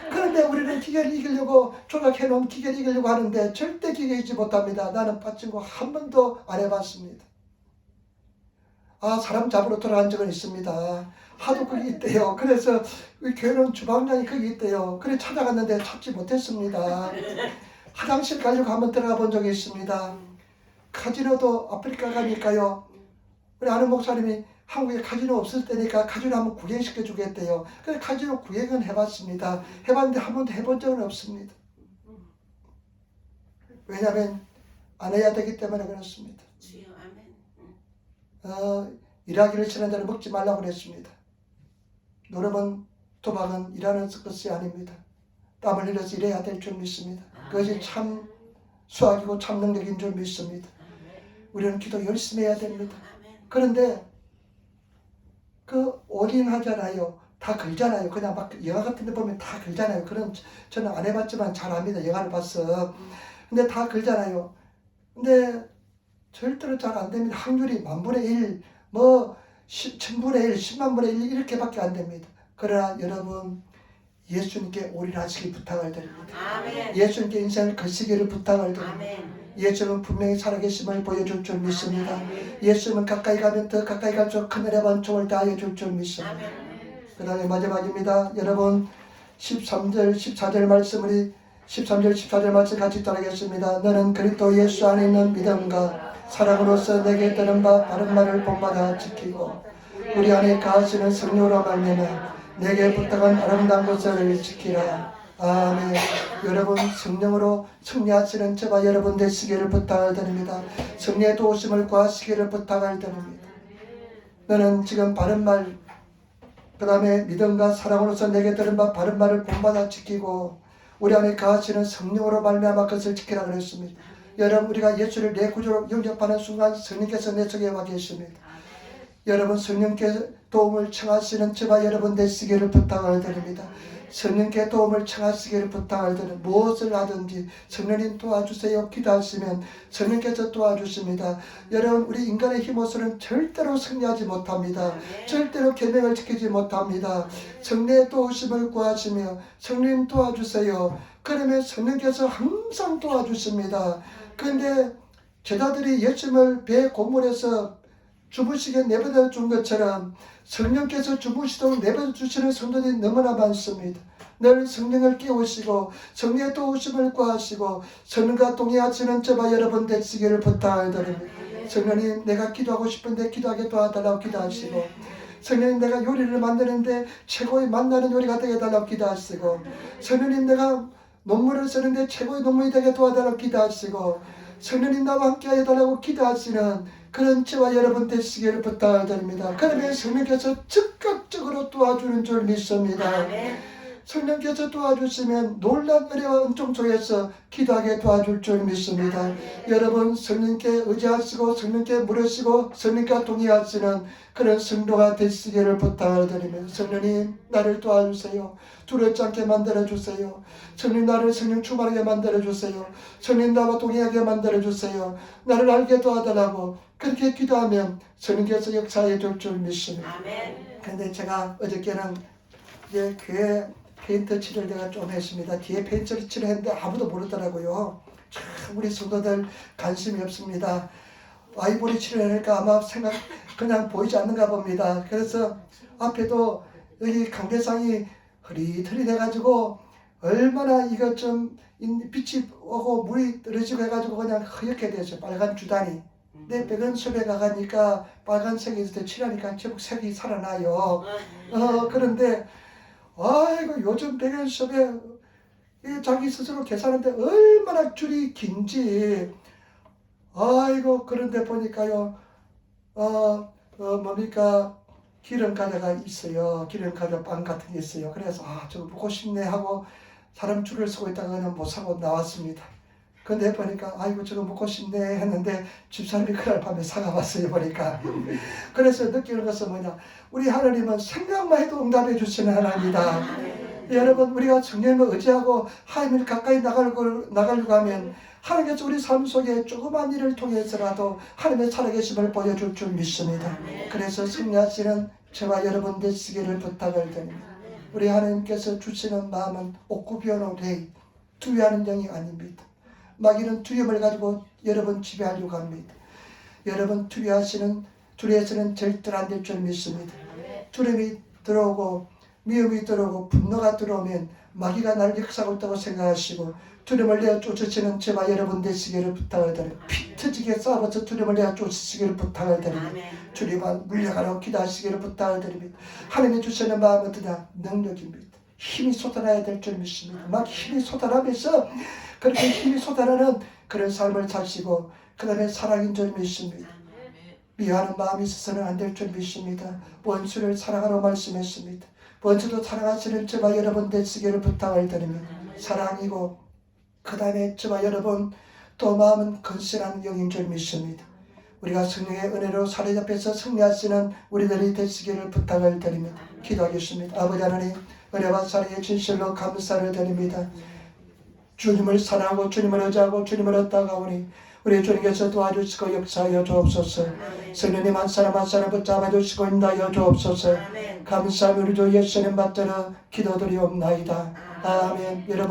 그런데 우리는 기계를 이기려고 조작해놓은 기계를 이기려고 하는데 절대 기계 이기지 못합니다. 나는 빠친거 한 번도 안 해봤습니다. 사람 잡으러 돌아간 적은 있습니다. 하도 거기 있대요. 그래서 교회는 주방장이 거기 있대요. 그래 찾아갔는데 찾지 못했습니다. 화장실 가려고 한번 들어가 본 적이 있습니다. 카지노도 아프리카 가니까요, 우리 아는 목사님이 한국에 카지노 없을 때니까 카지노 한번 구경시켜 주겠대요. 그래서 카지노 구경은 해봤습니다. 해봤는데 한 번도 해본 적은 없습니다. 왜냐하면 안 해야 되기 때문에 그렇습니다. 일하기를 싫은 자는 먹지 말라고 그랬습니다. 노름은 도박은 일하는 것이 아닙니다. 땀을 흘려서 일해야 될 줄 믿습니다. 그것이 참 수학이고 참 능력인 줄 믿습니다. 우리는 기도 열심히 해야 됩니다. 그런데 그 올인하잖아요. 다 걸잖아요. 그냥 막 영화 같은 데 보면 다 걸잖아요. 그런 저는 안 해봤지만 잘 압니다. 영화를 봤어. 근데 다 걸잖아요. 근데 절대로 잘 안 됩니다. 확률이 만분의 1, 뭐 1000분의 1, 10만분의 1 이렇게밖에 안 됩니다. 그러나 여러분 예수님께 올인하시기 부탁을 드립니다. 아멘. 예수님께 인생을 거시기를 부탁을 드립니다. 아멘. 예수님은 분명히 살아계심을 보여줄 줄 믿습니다. 아멘. 예수님은 가까이 가면 더 가까이 갈수록 큰 은혜 반총을 다하여 줄 줄 믿습니다. 그 다음에 마지막입니다. 여러분 13절 14절 말씀 우리 13절 14절 말씀 같이 따르겠습니다. 너는 그리스도 예수 안에 있는 믿음과 사랑으로서 내게 들은 바 바른 말을 본받아 지키고 우리 안에 가하시는 성령으로 말미암아 내게 부탁한 아름다운 것을 지키라. 아멘. 여러분 성령으로 승리하시는 저와 여러분 되시기를 부탁을 드립니다. 성령의 도우심을 구하시기를 부탁을 드립니다. 너는 지금 바른말 그 다음에 믿음과 사랑으로서 내게 들은 바 바른 말을 본받아 지키고 우리 안에 거하시는 성령으로 말미암아 그것을 지키라 그랬습니다. 여러분 우리가 예수를 내 구주로 영접하는 순간 성령께서 내 속에 와 계십니다. 여러분 성령께 도움을 청하시는 저와 여러분 되시기를 부탁을 드립니다. 성령께 도움을 청하시기를 부탁을 드립니다. 무엇을 하든지 성령님 도와주세요 기도하시면 성령께서 도와주십니다. 여러분 우리 인간의 힘으로서는 절대로 승리하지 못합니다. 절대로 계명을 지키지 못합니다. 성령의 도우심을 구하시며 성령님 도와주세요. 그러면 성령께서 항상 도와주십니다. 그런데 제자들이 예수님을 배 고물에서 주무시게 내버려 준 것처럼 성령께서 주무시도록 내버려 주시는 성도들이 너무나 많습니다. 늘 성령을 깨우시고 성령의 도우심을 구하시고 성령과 동의하시는 저와 여러분 되시기를 부탁을 드립니다. 성령님 내가 기도하고 싶은데 기도하게 도와달라고 기도하시고 성령님 내가 요리를 만드는데 최고의 만나는 요리가 되게 해달라고 기도하시고 성령님 내가 논문을 쓰는데 최고의 논문이 되게 도와달라고 기도하시고 성령님 나와 함께 해달라고 기도하시는 그런 저와 여러분 되시기를 부탁을 드립니다. 그러면 성령께서 즉각적으로 도와주는 줄 믿습니다. 성령께서 도와주시면 놀란 은혜와 은총 속에서 기도하게 도와줄 줄 믿습니다. 여러분 성령께 의지하시고 성령께 물으시고 성령과 동의하시는 그런 성도가 되시기를 부탁을 드리며 성령님 나를 도와주세요. 두렵지 않게 만들어주세요. 성령 나를 성령 충만하게 만들어주세요. 성령 나와 동의하게 만들어주세요. 나를 알게 도와달라고 그렇게 기도하면 성령께서 역사해 줄 줄 믿습니다. 그런데 제가 어저께는 이제 교회 페인트 칠을 내가 좀 했습니다. 뒤에 페인트 칠을 했는데 아무도 모르더라고요. 참 우리 성도들 관심이 없습니다. 아이보리 칠을 하니까 아마 그냥 보이지 않는가 봅니다. 그래서 앞에도 여기 강대상이 흐릿흐릿해가지고 얼마나 이거 좀 빛이 오고 물이 떨어지고 해가지고 그냥 허옇게 되죠. 빨간 주단이. 내 백연섭에 가니까 빨간색이 칠하니까 제법 색이 살아나요. 그런데 아이고 요즘 백연섭에 자기 스스로 계산하는데 얼마나 줄이 긴지 아이고 그런데 보니까요 뭡니까 기름 과자가 있어요. 기름 과자 빵 같은 게 있어요. 그래서 저거 먹고 싶네 하고 사람 줄을 서고 있다가 그냥 못 사고 나왔습니다. 근데 보니까 아이고 저거 먹고 싶네 했는데 집사람이 그날 밤에 사가봤어요 보니까. 그래서 느끼는 것은 뭐냐, 우리 하나님은 생각만 해도 응답해 주시는 하나님이다. 여러분 우리가 성령을 의지하고 하나님을 가까이 나가려고 하면 하나님께서 우리 삶 속에 조그만 일을 통해서라도 하나님의 살아계심을 보여줄 줄 믿습니다. 그래서 승리하시는 저와 여러분 되시기를 부탁을 드립니다. 우리 하나님께서 주시는 마음은 옥구비오노 레이, 두려워하는 영이 아닙니다. 마귀는 두려움을 가지고 여러분 지배하려고 합니다. 여러분 두려워서는 절대로 안 될 줄 믿습니다. 두려움이 들어오고 미움이 들어오고 분노가 들어오면 마귀가 나를 역사하고 있다고 생각하시고 두려움을 내어 쫓으시는 저와 여러분 되시기를 부탁을 드립니다. 피 터지게 싸워서 두려움을 내어 쫓으시기를 부탁을 드립니다. 두려움을 물려가라고 기도하시기를 부탁을 드립니다. 하나님이 주시는 마음은 어떠냐? 능력입니다. 힘이 쏟아나야 될 줄 믿습니다. 막 힘이 쏟아나면서 그렇게 힘이 쏟아나는 그런 삶을 사시고 그 다음에 사랑인 줄 믿습니다. 미워하는 마음이 있어서는 안 될 줄 믿습니다. 원수를 사랑하라고 말씀했습니다. 원수도 사랑하시는 저와 여러분 되시기를 부탁을 드립니다. 사랑이고 그 다음에 저와 여러분 또 마음은 건실한 영인 줄 믿습니다. 우리가 성령의 은혜로 사로잡혀서 승리하시는 우리들이 되시기를 부탁을 드립니다. 기도하겠습니다. 아버지 하나님 은혜와 사랑의 진실로 감사를 드립니다. 주님을 사랑하고 주님을 의지하고 주님을 얻다가오니 우리 주님께서 도와주시고 역사하여 주옵소서. 성령님 한 사람 한 사람 붙잡아 주시고 인도하여 주옵소서. 감사하며 우리 주 예수님 받들어 기도드리옵나이다. 아멘. 여러분